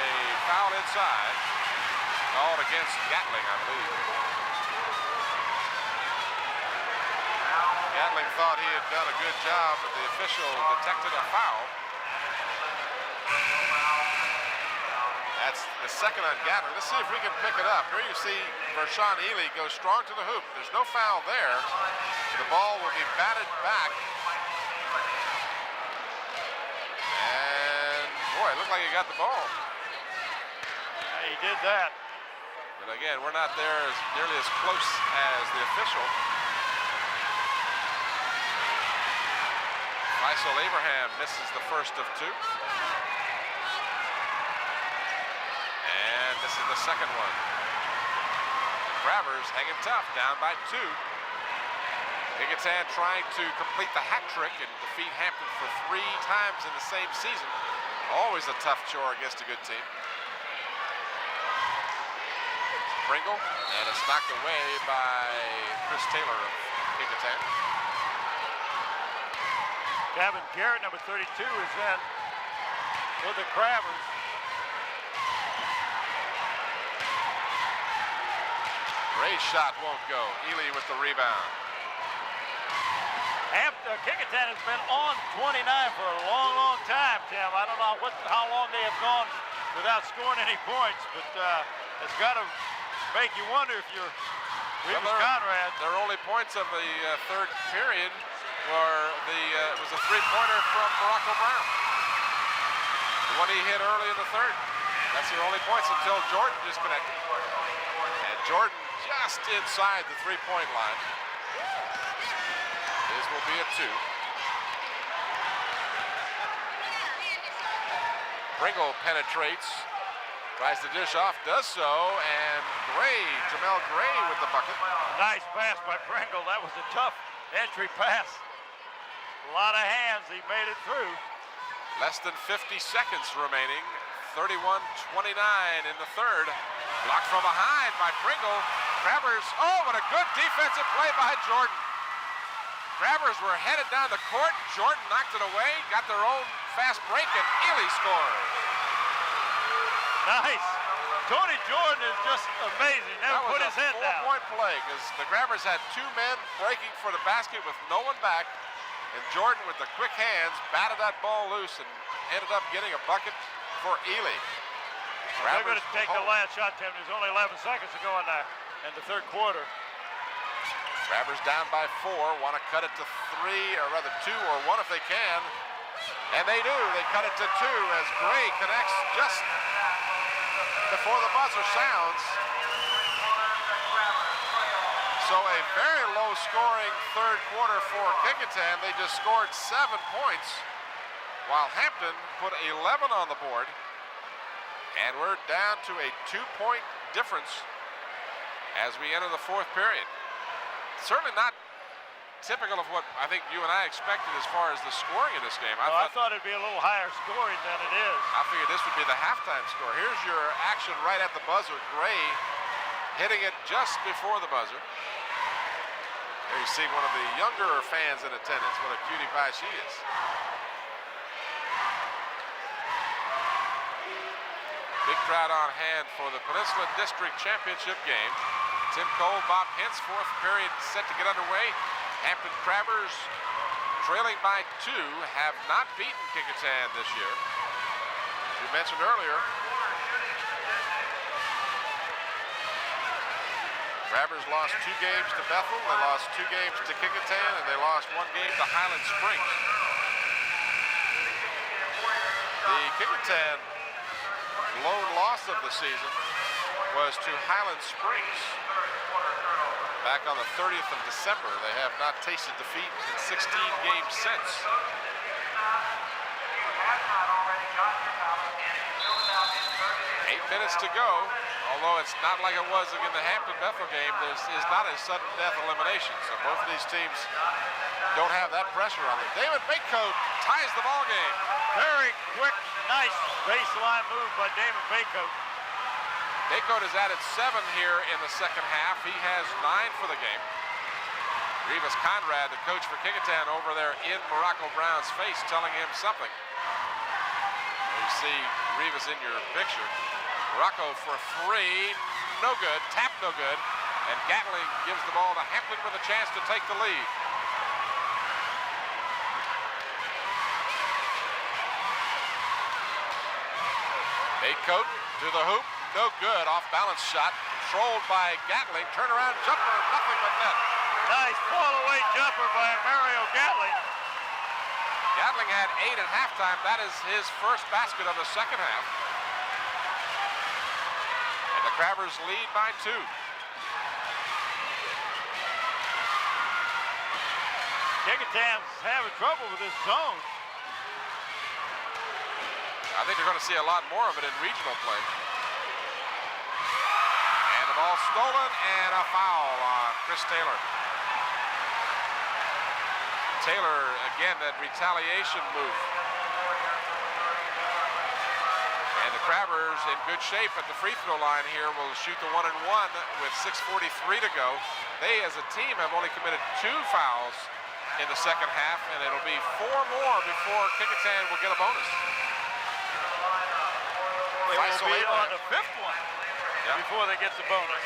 foul inside. Called against Gatling, I believe. Gatling thought he had done a good job, but the official detected a foul. That's the second on Gatling. Let's see if we can pick it up. Here you see Vershawn Ely go strong to the hoop. There's no foul there. The ball will be batted back. And boy, it looked like he got the ball. Yeah, he did that. But again, we're not there as nearly as close as the official. Faisal Abraham misses the first of 2. And this is the second one. Grabbers hanging tough, down by 2. Kecoughtan trying to complete the hat trick and defeat Hampton for 3 times in the same season. Always a tough chore against a good team. Pringle, and it's knocked away by Chris Taylor of Kecoughtan. Gavin Garrett, number 32, is in for the Crabbers. Ray's shot won't go. Ely with the rebound. Kecoughtan has been on 29 for a long, long time, Tim. I don't know how long they have gone without scoring any points, but it's got to make you wonder if you're Remus Conrad. Their only points of the third period were was a 3-pointer from Morocco Brown. The one he hit early in the third. That's their only points until Jordan disconnected. And Jordan just inside the 3-point line. This will be a 2. Pringle penetrates, tries to dish off, does so, and Jamel Gray with the bucket. Nice pass by Pringle. That was a tough entry pass. A lot of hands. He made it through. Less than 50 seconds remaining. 31-29 in the third. Blocked from behind by Pringle. Grabbers, oh, what a good defensive play by Jordan. Grabbers were headed down the court. Jordan knocked it away, got their own fast break, and Ely scored. Nice. Tony Jordan is just amazing. Never put his head down. That was a 4-point play because the Grabbers had 2 men breaking for the basket with no one back. And Jordan, with the quick hands, batted that ball loose and ended up getting a bucket for Ely. They're going to take the last shot, Tim. There's only 11 seconds to go in the third quarter. Grabbers down by 4, want to cut it to 3, or rather 2 or 1 if they can. And they do. They cut it to 2 as Gray connects just before the buzzer sounds. So a very low-scoring third quarter for Kecoughtan. They just scored 7 points, while Hampton put 11 on the board. And we're down to a 2-point difference as we enter the fourth period. Certainly not typical of what I think you and I expected as far as the scoring in this game. I thought it'd be a little higher scoring than it is. I figured this would be the halftime score. Here's your action right at the buzzer. Gray hitting it just before the buzzer. There you see one of the younger fans in attendance. What a cutie pie she is. Big crowd on hand for the Peninsula District Championship game. Tim Cole, Bob Hintz, fourth period set to get underway. Hampton Crabbers, trailing by 2, have not beaten Kecoughtan this year. As we mentioned earlier, Crabbers lost 2 games to Bethel, they lost 2 games to Kecoughtan, and they lost 1 game to Highland Springs. The Kecoughtan lone loss of the season was to Highland Springs back on the 30th of December. They have not tasted defeat in 16 games since. minutes to go. Although it's not like it was in the Hampton-Bethel game, this is not a sudden death elimination. So both of these teams don't have that pressure on them. David Baycoat ties the ball game. Very quick, nice baseline move by Damon Baycoat. Baycoat has added 7 here in the second half. He has 9 for the game. Revis Conrad, the coach for Kecoughtan, over there in Morocco Brown's face, telling him something. You see Revis in your picture. Morocco for 3, no good. Tap no good. And Gatling gives the ball to Hampton with a chance to take the lead. Baycoat to the hoop. No good. Off balance shot. Controlled by Gatling. Turnaround jumper. Nothing but net. Nice fall away jumper by Mario Gatling. Gatling had 8 at halftime. That is his first basket of the second half. And the Crabbers lead by 2. Kecoughtan's having trouble with this zone. I think they're going to see a lot more of it in regional play. And the ball stolen and a foul on Chris Taylor. Taylor, again, that retaliation move. And the Crabbers in good shape at the free throw line here will shoot the 1-and-1 with 6:43 to go. They, as a team, have only committed 2 fouls in the second half, and it'll be 4 more before Kecoughtan will get a bonus. They will be on the 5th one before they get the bonus.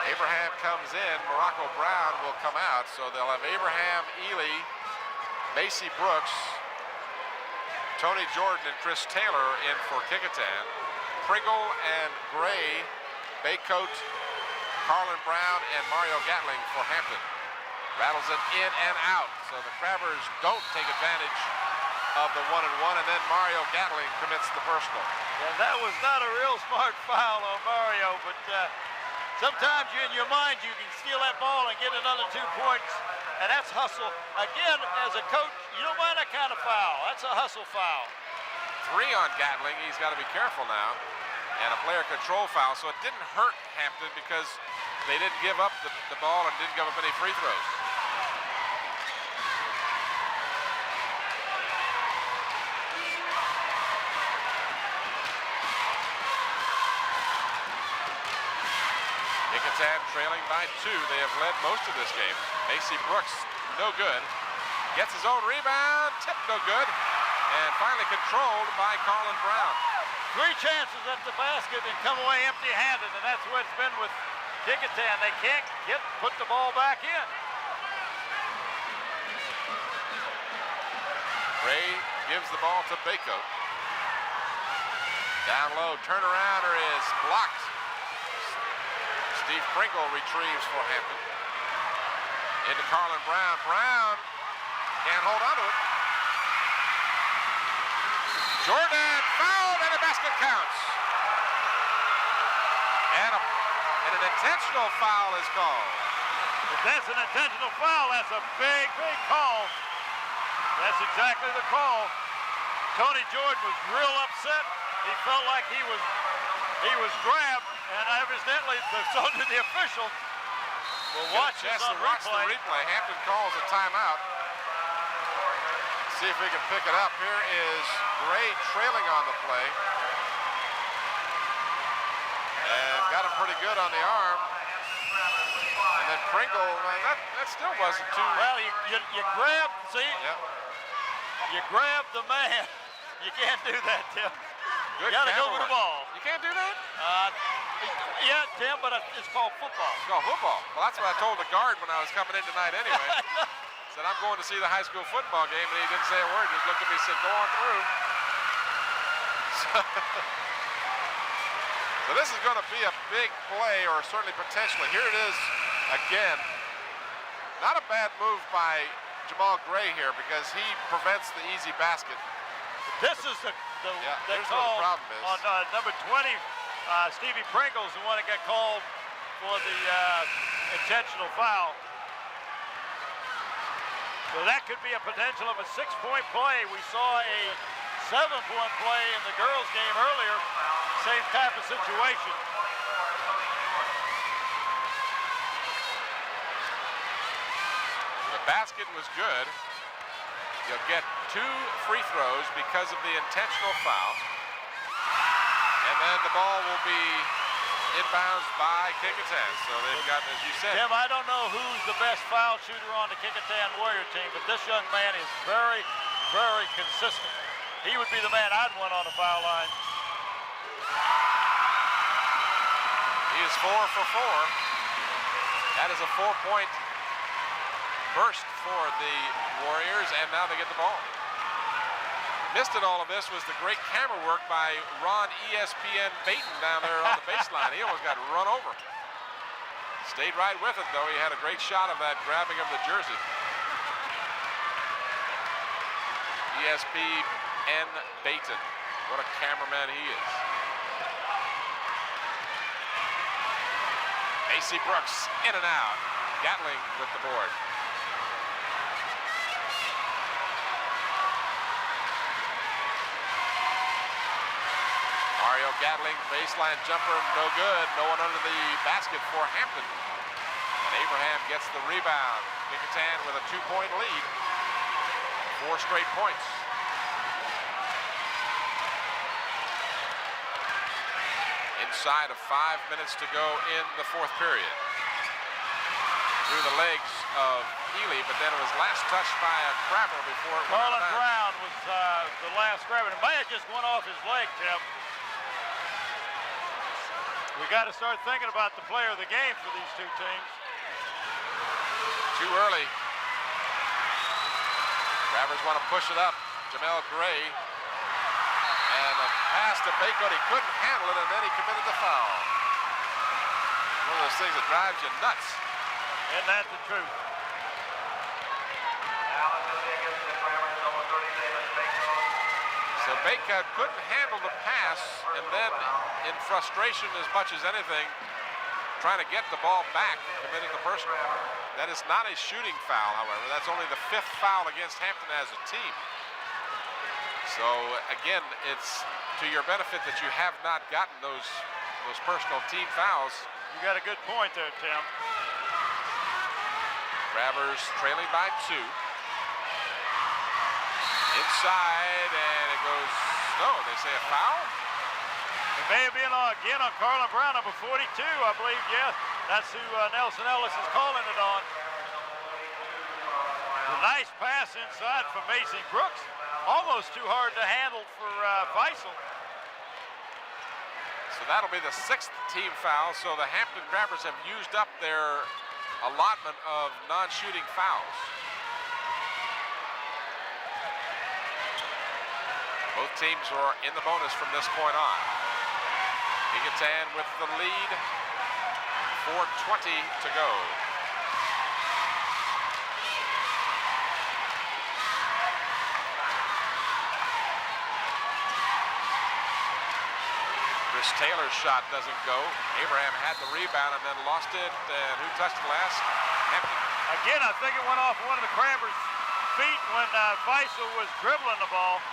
Abraham comes in, Morocco Brown will come out, so they'll have Abraham, Ely, Macy Brooks, Tony Jordan, and Chris Taylor in for Kecoughtan. Pringle and Gray, Baycoat, Carlin Brown, and Mario Gatling for Hampton. Rattles it in and out, so the Crabbers don't take advantage of the 1-and-1, and then Mario Gatling commits the personal. Yeah, that was not a real smart foul on Mario, but sometimes in your mind you can steal that ball and get another 2 points, and that's hustle. Again, as a coach, you don't mind that kind of foul. That's a hustle foul. 3 on Gatling. He's got to be careful now. And a player control foul, so it didn't hurt Hampton because they didn't give up the ball and didn't give up any free throws. Kecoughtan trailing by 2. They have led most of this game. Macy Brooks, no good. Gets his own rebound, tip no good. And finally controlled by Carlin Brown. 3 chances at the basket and come away empty-handed, and that's what it's been with Kecoughtan. They can't put the ball back in. Ray gives the ball to Baycoat. Down low, turnarounder is blocked. Steve Pringle retrieves for Hampton. Into Carlin Brown. Brown can't hold on to it. Jordan fouled and the basket counts. And an intentional foul is called. If that's an intentional foul, that's a big, big call. That's exactly the call. Tony Jordan was real upset. He felt like he was grabbed, and evidently so did the official. We'll watch this on replay. Hampton calls a timeout. See if we can pick it up. Here is Gray trailing on the play. And got him pretty good on the arm. And then Pringle, that still wasn't too... Well, you grab, see? Yep. You grab the man. You can't do that, Tim. Good You gotta go camera for the work. ball. You can't do that? Yeah, Tim, but it's called football. It's called football. Well, that's what I told the guard when I was coming in tonight anyway. Said, I'm going to see the high school football game, and he didn't say a word. Just looked at me and said, go on through. So this is going to be a big play, or certainly potentially. Here it is again. Not a bad move by Jamal Gray here because he prevents the easy basket. This is the here's call where the problem is. on number 20. Stevie Pringle's the one that got called for the intentional foul. So that could be a potential of a 6-point play. We saw a 7-point play in the girls' game earlier. same type of situation. The basket was good. You'll get 2 free throws because of the intentional foul. And then the ball will be inbounds by Kecoughtan. So they've got, as you said. Tim, I don't know who's the best foul shooter on the Kecoughtan Warrior team, but this young man is very, very consistent. He would be the man I'd want on the foul line. He is 4 for 4. That is a 4-point burst for the Warriors, and now they get the ball. Missed in all of this was the great camera work by Ron ESPN Baton down there on the baseline. He almost got run over. Stayed right with it, though. He had a great shot of that grabbing of the jersey. ESPN Baton. What a cameraman he is. AC Brooks in and out. Gatling with the board. Mario Gatling, baseline jumper, no good. No one under the basket for Hampton. And Abraham gets the rebound. Kecoughtan with a 2-point lead. 4 straight points. Inside of 5 minutes to go in the 4th period. Through the legs of Ely, but then it was last touched by a grabber before it went out of Carlin bounds. Brown was the last grabber. It may have just went off his leg, Tim. We got to start thinking about the player of the game for these two teams. Too early. Grabbers want to push it up. Jamel Gray. And a pass to Kecoughtan. He couldn't handle it, and then he committed the foul. One of those things that drives you nuts. Isn't that the truth? So Kecoughtan couldn't handle the pass, and then in frustration as much as anything, trying to get the ball back, committed the personal. That is not a shooting foul, however. That's only the 5th foul against Hampton as a team. So again, it's to your benefit that you have not gotten those personal team fouls. You got a good point there, Tim. Grabbers trailing by 2. Inside, and it goes, no, they say a foul? It may have been again on Carlin Brown, number 42, I believe, yeah. That's who Nelson Ellis is calling it on. A nice pass inside from Macy Brooks. Almost too hard to handle for Faisal. So that'll be the 6th team foul. So the Hampton Grabbers have used up their allotment of non-shooting fouls. Both teams are in the bonus from this point on. Kecoughtan with the lead. 4:20 to go. Chris Taylor's shot doesn't go. Abraham had the rebound and then lost it. And who touched it last? Hampton. Again, I think it went off one of the Grabbers' feet when Faisal was dribbling the ball.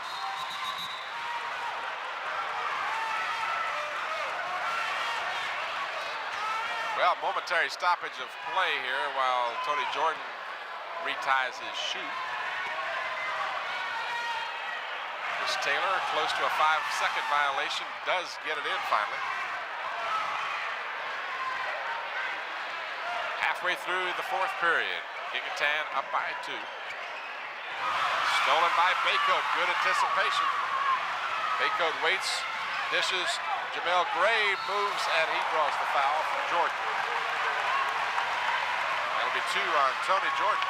Well, momentary stoppage of play here while Tony Jordan reties his shoe. Chris Taylor, close to a 5-second violation, does get it in finally. Halfway through the 4th period, Kecoughtan up by 2. Stolen by Kecoughtan, good anticipation. Kecoughtan waits, dishes. Jamel Gray moves, and he draws the foul from Jordan. That'll be 2 on Tony Jordan.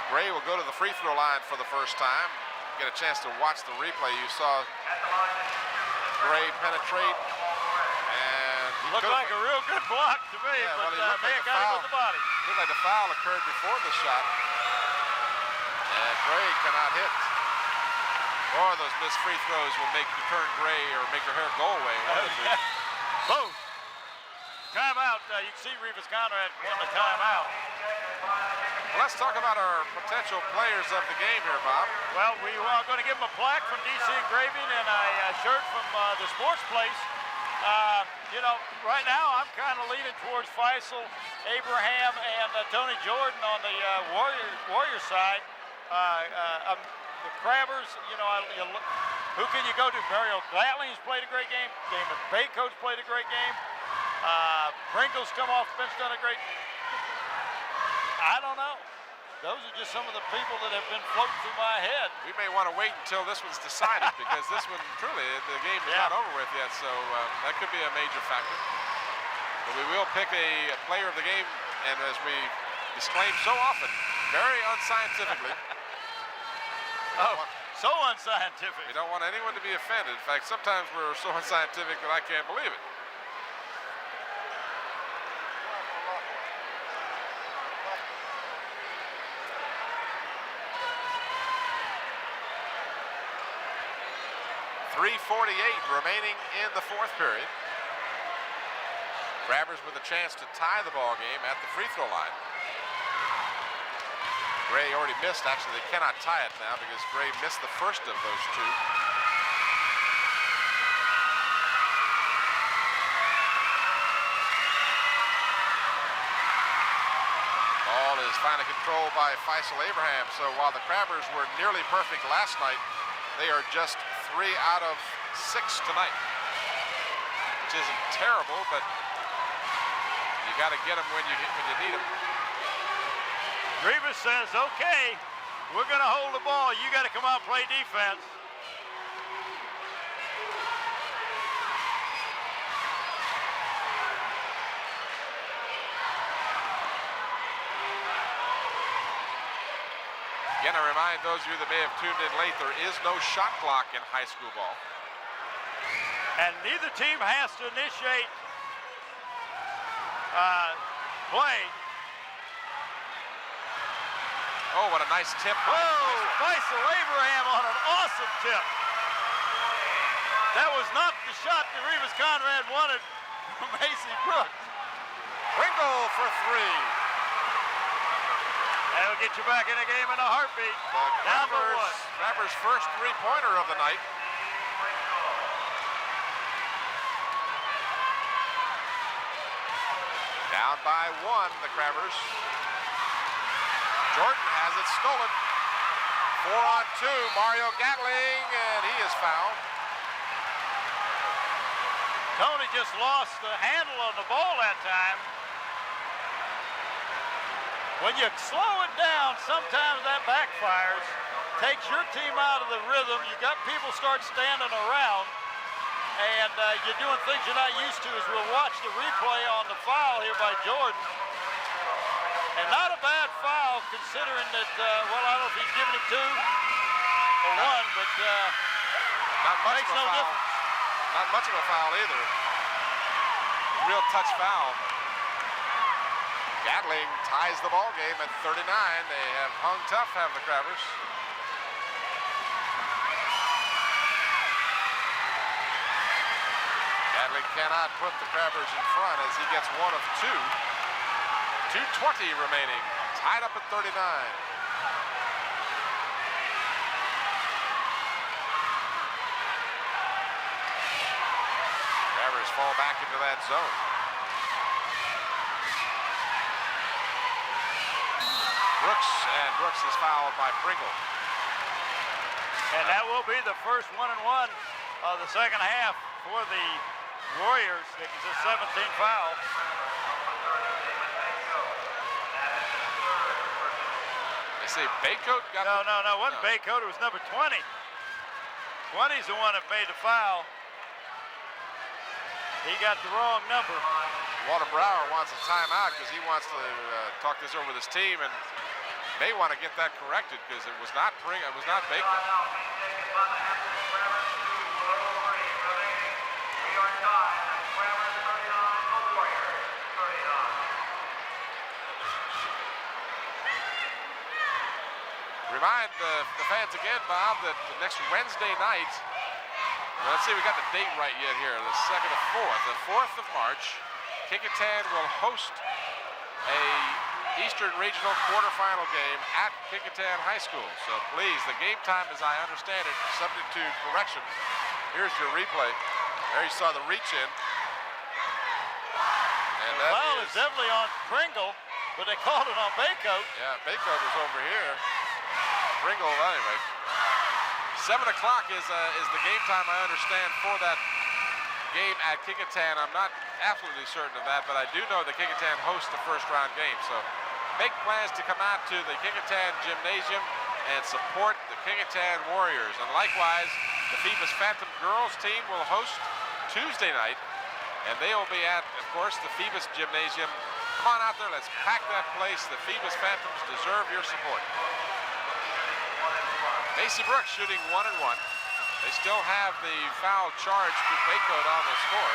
Gray will go to the free throw line for the first time. Get a chance to watch the replay. You saw Gray penetrate. Looked like a real good block to me, Yeah, but well, man got him with the body. Looked like the foul occurred before the shot. And Gray cannot hit. Or those missed free throws will make you turn gray or make your hair go away. Both. timeout. You can see Rivas Conrad won the timeout. Well, let's talk about our potential players of the game here, Bob. Well, we are going to give them a plaque from DC Engraving and a shirt from the Sports Place. You know, right now I'm kind of leaning towards Faisal, Abraham, and Tony Jordan on the Warrior side. The Crabbers, you know, who can you go to? Mario Glatling's played a great game. Damon Baycoat's played a great game. Pringle's come off the bench, done a great. I don't know. Those are just some of the people that have been floating through my head. We may want to wait until this one's decided because this one, truly, the game is not over with yet, so that could be a major factor. But we will pick a player of the game, and as we disclaim so often, very unscientifically. So unscientific. We don't want anyone to be offended. In fact, sometimes we're so unscientific that I can't believe it. .348 remaining in the fourth period. Crabbers with a chance to tie the ball game at the free throw line. Gray already missed. Actually, they cannot tie it now because Gray missed the first of those two. Ball is finally controlled by Faisal Abraham. So while the Crabbers were nearly perfect last night, they are just 3 out of 6 tonight, which isn't terrible, but you got to get them when you need them. Rivas says, okay, we're going to hold the ball. You got to come out and play defense. Again, I remind those of you that may have tuned in late, there is no shot clock in high school ball. And neither team has to initiate play. Oh, what a nice tip. Whoa, Faisal Abraham on an awesome tip. That was not the shot that Rivas Conrad wanted from Macy Brooks. Pringle for 3. That'll get you back in the game in a heartbeat. Down to 1. Crabbers' first three-pointer of the night. Down by 1, the Crabbers. Jordan has it stolen. 4-on-2, Mario Gatling, and he is fouled. Tony just lost the handle on the ball that time. When you slow it down, sometimes that backfires. Takes your team out of the rhythm. You got people start standing around, and you're doing things you're not used to. As we'll watch the replay on the foul here by Jordan. And not a bad foul considering that, well, I don't know if he's giving him 2 or 1, but not much makes of a no foul. difference. Not much of a foul either. Real touch foul. Gatling ties the ball game at 39. They have hung tough, have the Crabbers. Gatling cannot put the Crabbers in front as he gets 1 of 2. 2:20 remaining, tied up at 39. Crabbers fall back into that zone. Brooks is fouled by Pringle. And that will be the first 1-and-1 of the second half for the Warriors. It's a 17th foul. They say Baycoat got No, it wasn't Baycoat, it was number 20. 20's the one that made the foul. He got the wrong number. Walter Brower wants a timeout because he wants to talk this over with his team and may want to get that corrected because it was not Pringle, it was not Baycoat. Remind the fans again, Bob, that next Wednesday night, let's see, we got the date right yet here, the 2nd of 4th, the 4th of March, Kecoughtan will host a Eastern Regional quarterfinal game at Kecoughtan High School. So please, the game time, as I understand it, subject to correction. Here's your replay. There you saw the reach in. And that foul is definitely on Pringle, but they called it on Baycoat. Yeah, Baycoat was over here. Pringle, anyway. 7 o'clock is the game time, I understand, for that game at Kecoughtan. I'm not absolutely certain of that, but I do know that Kecoughtan hosts the first round game. So make plans to come out to the Kecoughtan Gymnasium and support the Kecoughtan Warriors. And likewise, the Phoebus Phantom girls team will host Tuesday night, and they will be at, of course, the Phoebus Gymnasium. Come on out there, let's pack that place. The Phoebus Phantoms deserve your support. Macy Brooks shooting 1 and 1. They still have the foul charge to Baycoat on the score.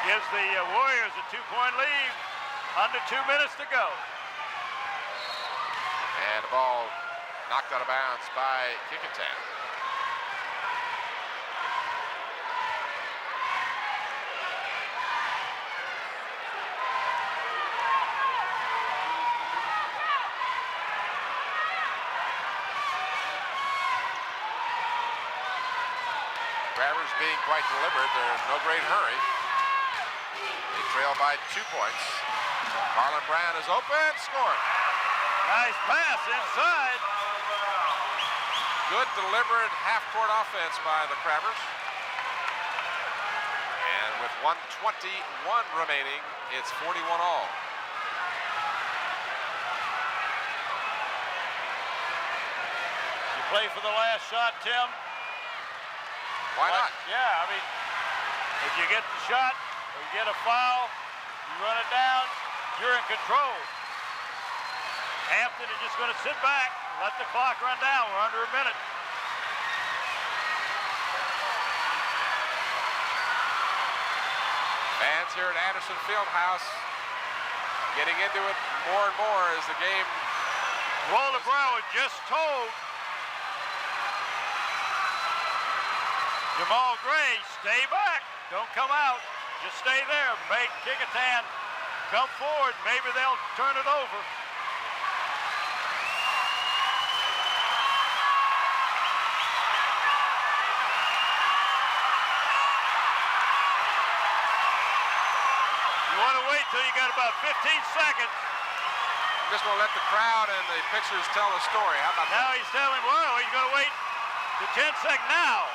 Gives the Warriors a 2-point lead. Under 2 minutes to go. And the ball knocked out of bounds by Kecoughtan. Grabbers being quite deliberate. They're in no great hurry. They trail by 2 points. Carlin Brown is open, scoring. Nice pass inside. Good deliberate half-court offense by the Crabbers. And with 1:21 remaining, it's 41 all. You play for the last shot, Tim? Why not? Yeah, I mean, if you get the shot or you get a foul, you run it down, you're in control. Hampton is just going to sit back, let the clock run down. We're under a minute. Fans here at Anderson Fieldhouse getting into it more and more as the game. Roller Brown just told Jamal Gray, stay back, don't come out, just stay there, make Kecoughtan come forward, maybe they'll turn it over. You want to wait till you got about 15 seconds. Just going to let the crowd and the pictures tell the story. How about Now that? he's telling, well, he's going to wait to 10 seconds now.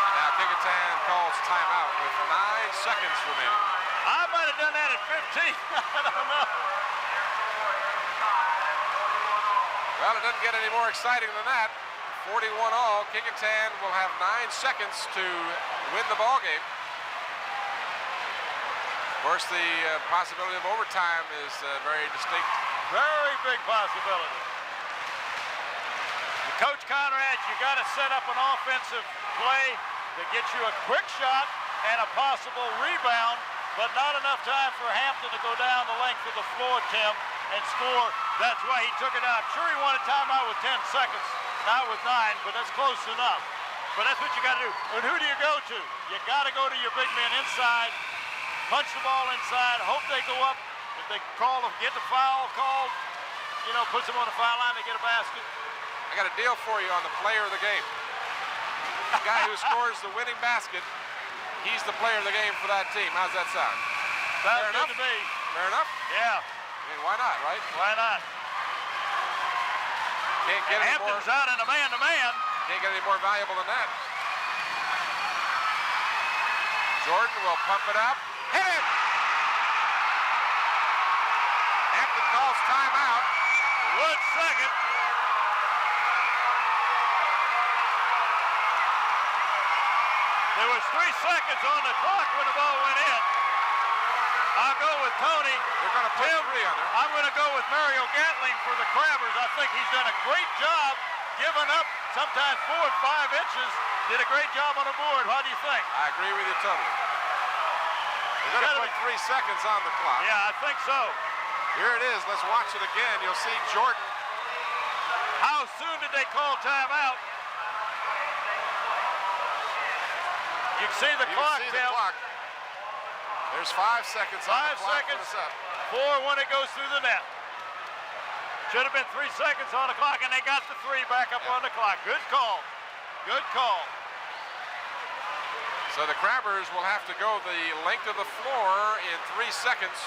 And now Kecoughtan calls timeout with 9 seconds remaining. I might have done that at 15. I don't know. Well, it doesn't get any more exciting than that. 41 all. Kecoughtan will have 9 seconds to win the ball game. Of course, the possibility of overtime is very distinct. Very big possibility. Coach Conrad, you got to set up an offensive play that gets you a quick shot and a possible rebound, but not enough time for Hampton to go down the length of the floor, Tim, and score. That's why he took it out. Sure, he wanted timeout with 10 seconds, not with 9, but that's close enough. But that's what you got to do. And who do you go to? You got to go to your big man inside, punch the ball inside, hope they go up. If they get the foul called, you know, puts them on the foul line, they get a basket. I got a deal for you on the player of the game. The guy who scores the winning basket, he's the player of the game for that team. How's that sound? Sounds Fair good enough? to me. Fair enough? Yeah, I mean, why not, right? why not? Can't get any more, Hampton's out in a man-to-man. can't get any more valuable than that. Jordan will pump it up. Hit it! Hampton calls timeout. 1 second. There was 3 seconds on the clock when the ball went in. I'll go with Tony. They're going to put 3 on there. I'm going to go with Mario Gatling for the Crabbers. I think he's done a great job giving up sometimes 4 and 5 inches. Did a great job on the board. What do you think? I agree with you totally. They're going to put 3 seconds on the clock. Yeah, I think so. Here it is. Let's watch it again. You'll see Jordan. How soon did they call timeout? You can see the clock, See Tim. the clock. There's 5 seconds on the 5 clock. seconds. Put us up. 4 when it goes through the net. Should have been 3 seconds on the clock, and they got the 3 back up on the clock. Good call. Good call. So the Crabbers will have to go the length of the floor in 3 seconds.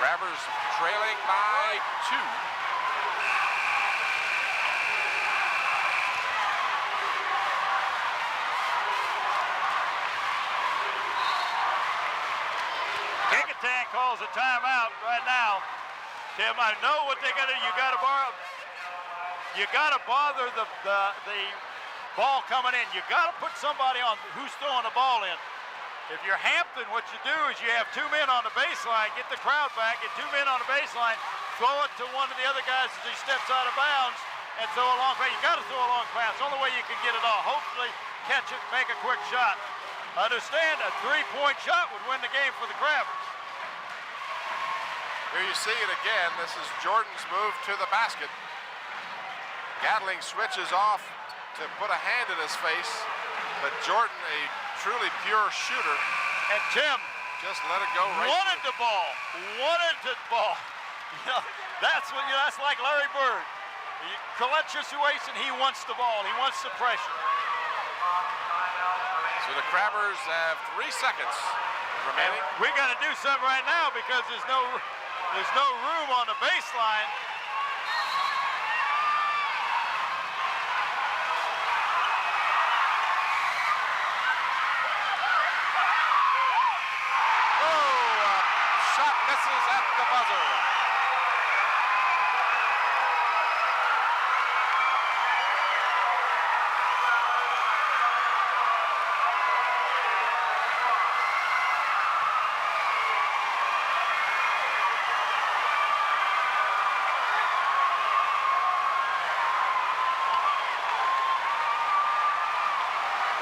Crabbers trailing by 2. Kecoughtan calls a timeout right now. Tim, I know what they got to do. You got to bother the ball coming in. You got to put somebody on who's throwing the ball in. If you're Hampton, what you do is you have 2 men on the baseline, get the crowd back, get 2 men on the baseline, throw it to one of the other guys as he steps out of bounds, and throw a long pass. You got to throw a long pass. The only way you can get it off. Hopefully, catch it, make a quick shot. Understand, a 3-point shot would win the game for the Crabbers. Here you see it again. This is Jordan's move to the basket. Gatling switches off to put a hand in his face, but Jordan, a truly pure shooter, And Tim just let it go right wanted through. the ball. Wanted the ball. You know, that's like Larry Bird. You collect situation, he wants the ball. He wants the pressure. So the Crabbers have 3 seconds remaining. We got to do something right now because there's no room on the baseline. Shot misses at the buzzer.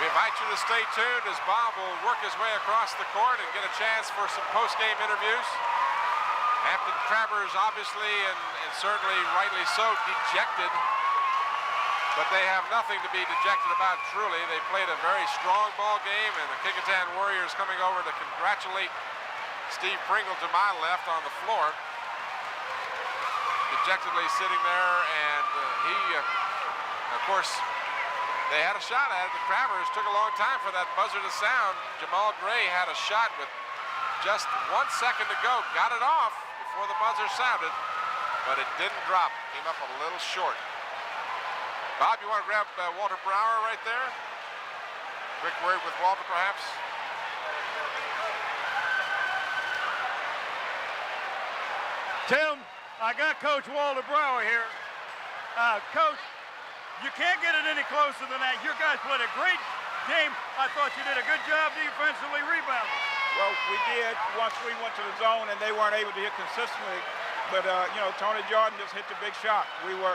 We invite you to stay tuned as Bob will work his way across the court and get a chance for some post-game interviews. Hampton Crabbers obviously and certainly rightly so dejected, but they have nothing to be dejected about truly. They played a very strong ball game, and the Kecoughtan Warriors coming over to congratulate Steve Pringle to my left on the floor. Dejectedly sitting there, and he, of course, they had a shot at it. The Crabbers took a long time for that buzzer to sound. Jamal Gray had a shot with just 1 second to go. Got it off before the buzzer sounded, but it didn't drop. Came up a little short. Bob, you want to grab Walter Brower right there? Quick word with Walter, perhaps? Tim, I got Coach Walter Brower here. Coach, you can't get it any closer than that. Your guys played a great game. I thought you did a good job defensively rebounding. Well, we did once we went to the zone and they weren't able to hit consistently. But, you know, Tony Jordan just hit the big shot. We were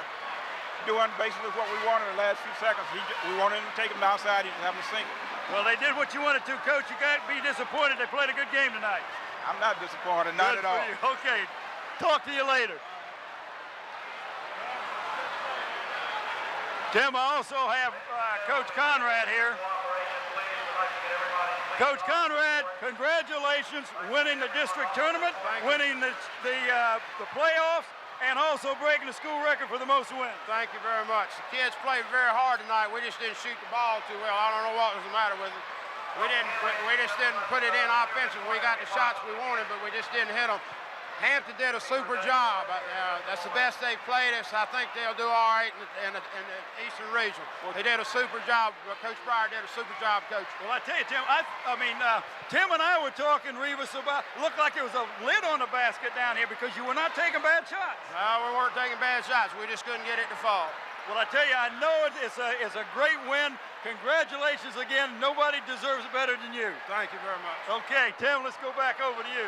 doing basically what we wanted in the last few seconds. We wanted him to take him outside. He just happened to sink it. Well, they did what you wanted to, Coach. You got to be disappointed. They played a good game tonight. I'm not disappointed, not Good at all. for you. Okay, talk to you later. Tim, I also have Coach Conrad here. Coach Conrad, congratulations winning the district tournament, winning the playoffs, and also breaking the school record for the most wins. Thank you very much. The kids played very hard tonight. We just didn't shoot the ball too well. I don't know what was the matter with it. We just didn't put it in offensively. We got the shots we wanted, but we just didn't hit them. Hampton did a super job. That's the best they've played us. I think they'll do all right in the Eastern Region. They did a super job. Coach Pryor did a super job, Coach. Well, I tell you, Tim, Tim and I were talking, Revis, about looked like there was a lid on the basket down here because you were not taking bad shots. No, we weren't taking bad shots. We just couldn't get it to fall. Well, I tell you, I know it's a great win. Congratulations again. Nobody deserves it better than you. Thank you very much. Okay, Tim, let's go back over to you.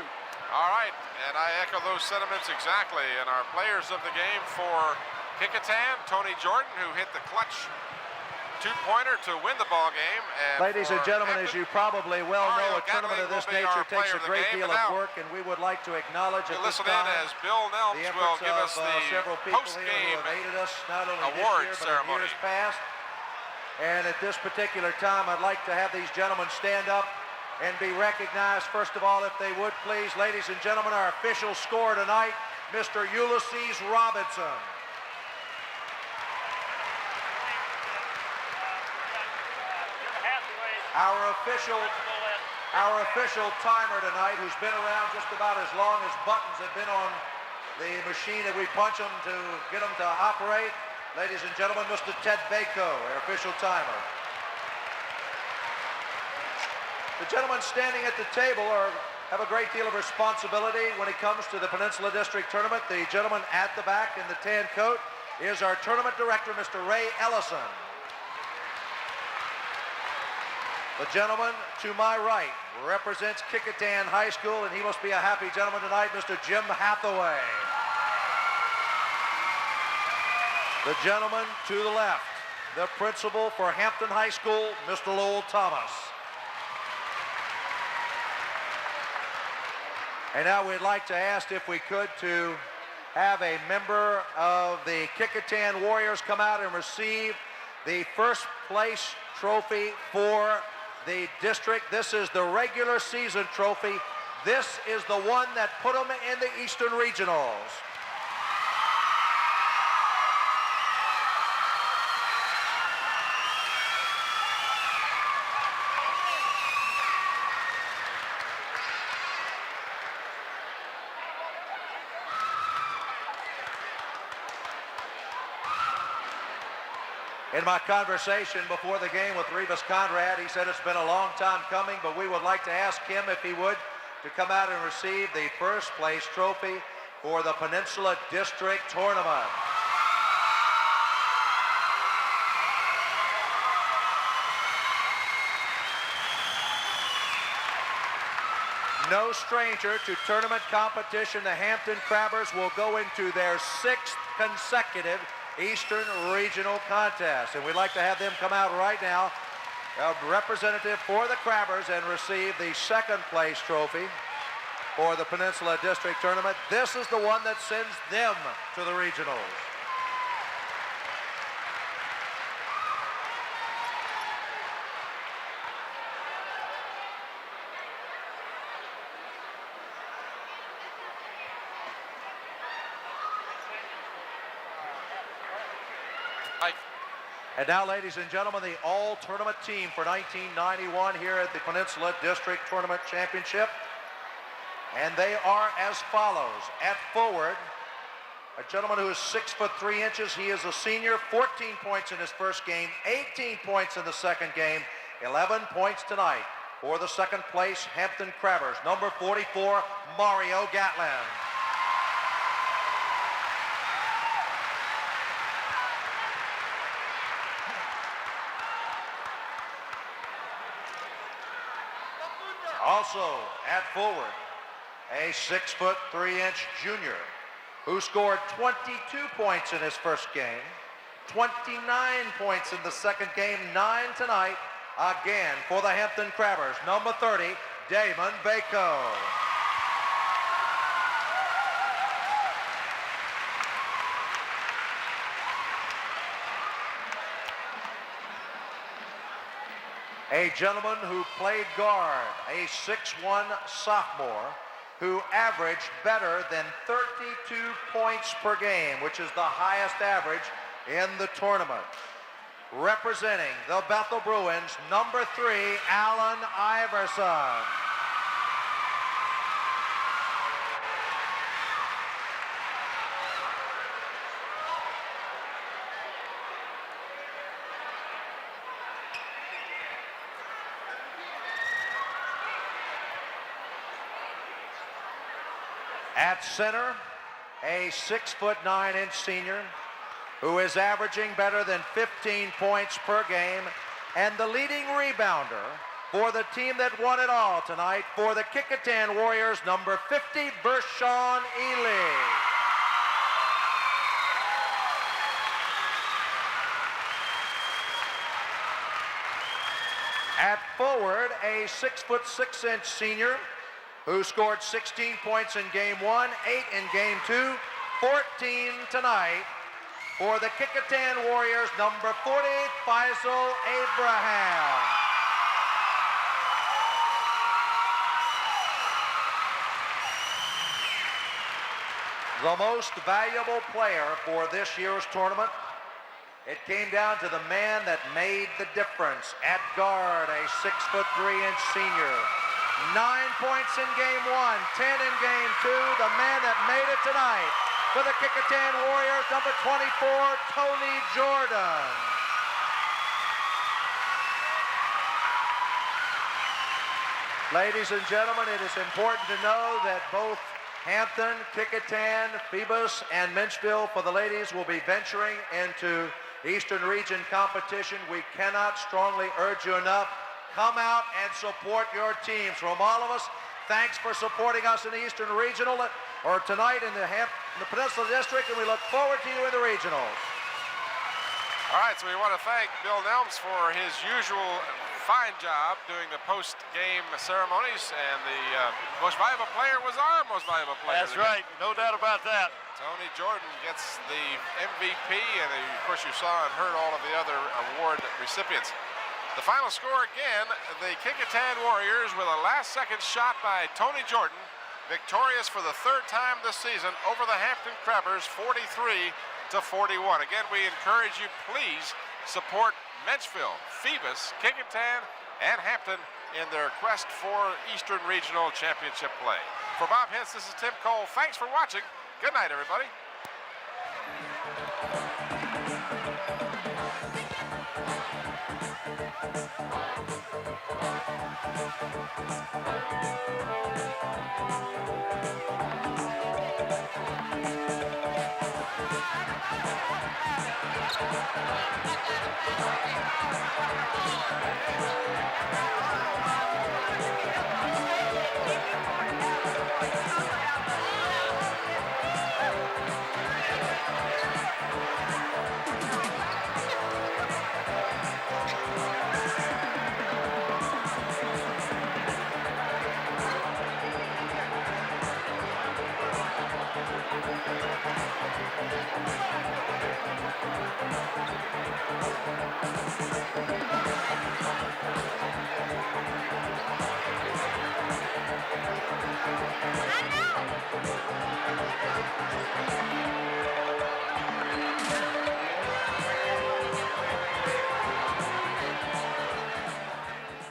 All right, and I echo those sentiments exactly. And our players of the game for Kecoughtan, Tony Jordan, who hit the clutch two-pointer to win the ball game. And ladies and gentlemen, as you probably well know, a tournament of this nature takes a great deal of work, and we would like to acknowledge at this time as Bill Nelms the will efforts give us of the several people here post-game who have aided us not only award this year, but ceremony. in years past. And at this particular time, I'd like to have these gentlemen stand up and be recognized. First of all, if they would please, ladies and gentlemen, our official scorer tonight, Mr. Ulysses Robinson. Our official timer tonight, who's been around just about as long as buttons have been on the machine that we punch them to get them to operate. Ladies and gentlemen, Mr. Ted Bako, our official timer. The gentlemen standing at the table have a great deal of responsibility when it comes to the Peninsula District Tournament. The gentleman at the back in the tan coat is our tournament director, Mr. Ray Ellison. The gentleman to my right represents Kecoughtan High School, and he must be a happy gentleman tonight, Mr. Jim Hathaway. The gentleman to the left, the principal for Hampton High School, Mr. Lowell Thomas. And now we'd like to ask, if we could, to have a member of the Kecoughtan Warriors come out and receive the first place trophy for the district. This is the regular season trophy. This is the one that put them in the Eastern Regionals. In my conversation before the game with Revis Conrad, he said it's been a long time coming, but we would like to ask him, if he would, to come out and receive the first place trophy for the Peninsula District Tournament. No stranger to tournament competition, the Hampton Crabbers will go into their 6th consecutive Eastern Regional Contest. And we'd like to have them come out right now, a representative for the Crabbers, and receive the 2nd place trophy for the Peninsula District Tournament. This is the one that sends them to the regionals. And now, ladies and gentlemen, the all-tournament team for 1991 here at the Peninsula District Tournament Championship. And they are as follows. At forward, a gentleman who is 6'3". He is a senior, 14 points in his first game, 18 points in the second game, 11 points tonight for the 2nd place Hampton Crabbers. Number 44, Mario Gatlin. Also at forward, a 6'3" junior who scored 22 points in his first game, 29 points in the second game, 9 tonight, again for the Hampton Crabbers, number 30, Damon Bako. A gentleman who played guard, a 6'1" sophomore, who averaged better than 32 points per game, which is the highest average in the tournament. Representing the Bethel Bruins, number 3, Alan Iverson. At center, a 6'9" senior who is averaging better than 15 points per game, and the leading rebounder for the team that won it all tonight for the Kecoughtan Warriors, number 50, Vershawn Ely. At forward, a 6'6" senior who scored 16 points in game 1, 8 in game 2, 14 tonight for the Kecoughtan Warriors, number 40, Faisal Abraham. The most valuable player for this year's tournament, it came down to the man that made the difference. At guard, a 6'3" senior. 9 points in game 1, 10 in game 2. The man that made it tonight for the Kecoughtan Warriors, number 24, Tony Jordan. Ladies and gentlemen, it is important to know that both Hampton, Kecoughtan, Phoebus, and Menchville for the ladies will be venturing into Eastern Region competition. We cannot strongly urge you enough. Come out and support your teams. From all of us, thanks for supporting us in the Eastern Regional or tonight in the Peninsula District, and we look forward to you in the regionals. All right, so we want to thank Bill Nelms for his usual fine job doing the post-game ceremonies, and the most valuable player was our most valuable player. That's right, no doubt about that. Tony Jordan gets the MVP, and of course you saw and heard all of the other award recipients. The final score again, the Kecoughtan Warriors with a last-second shot by Tony Jordan, victorious for the third time this season over the Hampton Crabbers, 43-41. Again, we encourage you, please support Menchville, Phoebus, Kecoughtan, and Hampton in their quest for Eastern Regional Championship play. For Bob Hintz, this is Tim Cole. Thanks for watching. Good night, everybody.